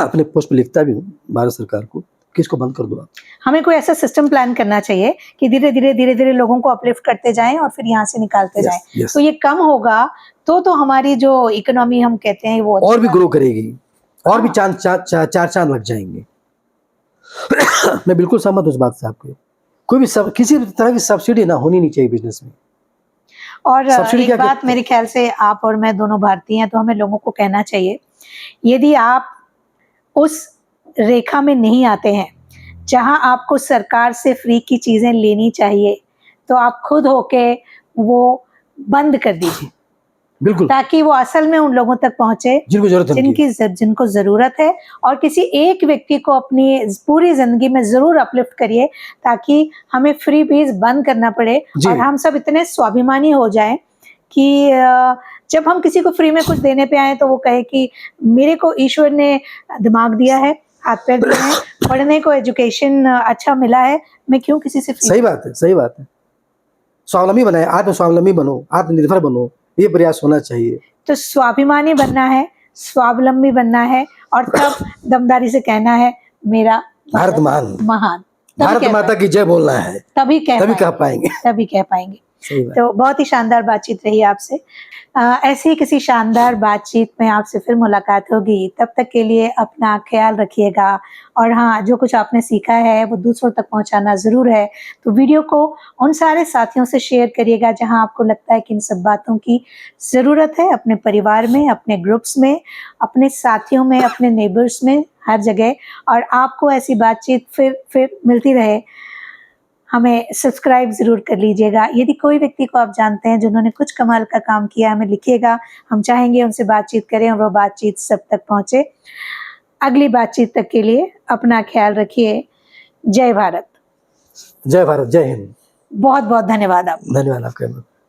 अपने पोस्ट पे लिखता भी हूँ भारत सरकार को कि इसको बंद कर दो आप. हमें कोई ऐसा सिस्टम प्लान करना चाहिए कि धीरे धीरे लोगों को अपलिफ्ट करते जाएं और फिर यहाँ से निकालते Yes, जाएं. yes. तो ये कम होगा तो हमारी जो इकोनॉमी हम कहते हैं वो और भी अच्छा- ग्रो करेगी और भी चार चांद लग जाएंगे. मैं बिल्कुल सहमत हूँ इस बात से आपके. कोई भी किसी भी तरह की सब्सिडी ना होनी नहीं चाहिए बिजनेस में. और सब्सिडी एक क्या बात कहते हैं? मेरे ख्याल से आप और मैं दोनों भारतीय हैं, तो हमें लोगों को कहना चाहिए, यदि आप उस रेखा में नहीं आते हैं जहां आपको सरकार से फ्री की चीजें लेनी चाहिए, तो आप खुद होके वो बंद कर दीजिए बिल्कुल. ताकि वो असल में उन लोगों तक पहुंचे जिनको जरूरत है उनकी. जिनको जरूरत है. और किसी एक व्यक्ति को अपनी पूरी जिंदगी में जरूर अपलिफ्ट करिए ताकि हमें फ्री बीज बंद करना पड़े जी. और हम सब इतने स्वाभिमानी हो जाएं कि जब हम किसी को फ्री में कुछ देने पे आए तो वो कहे कि मेरे को ईश्वर ने दिमाग दिया है, हाथ पैर दिए हैं, पढ़ने को एजुकेशन अच्छा मिला है, मैं क्यों किसी से फ्री. सही बात है, सही बात है. स्वावलंबी बनाए, आत्म स्वावलंबी बनो, आत्मनिर्भर बनो, ये प्रयास होना चाहिए. तो स्वाभिमानी बनना है, स्वावलंबी बनना है और तब दमदारी से कहना है मेरा भारत महान, महान. तभी भारत कह माता की जय बोलना है. तभी कह पाएंगे. तभी कह पाएंगे. सही बात. तो बहुत ही शानदार बातचीत रही आपसे. ऐसे ही किसी शानदार बातचीत में आपसे फिर मुलाकात होगी. तब तक के लिए अपना ख्याल रखिएगा और हाँ, जो कुछ आपने सीखा है वो दूसरों तक पहुंचाना ज़रूर है. तो वीडियो को उन सारे साथियों से शेयर करिएगा जहां आपको लगता है कि इन सब बातों की ज़रूरत है, अपने परिवार में, अपने ग्रुप्स में, अपने साथियों में, अपने नेबर्स में, हर जगह. और आपको ऐसी बातचीत फिर मिलती रहे. हमें सब्सक्राइब ज़रूर कर लीजिएगा. यदि कोई व्यक्ति को आप जानते हैं जिन्होंने कुछ कमाल का काम किया, हमें लिखिएगा. हम चाहेंगे उनसे बातचीत करें और वो बातचीत सब तक पहुंचे. अगली बातचीत तक के लिए अपना ख्याल रखिए. जय भारत. जय भारत, जय हिंद. बहुत बहुत धन्यवाद आप. धन्यवाद आपका.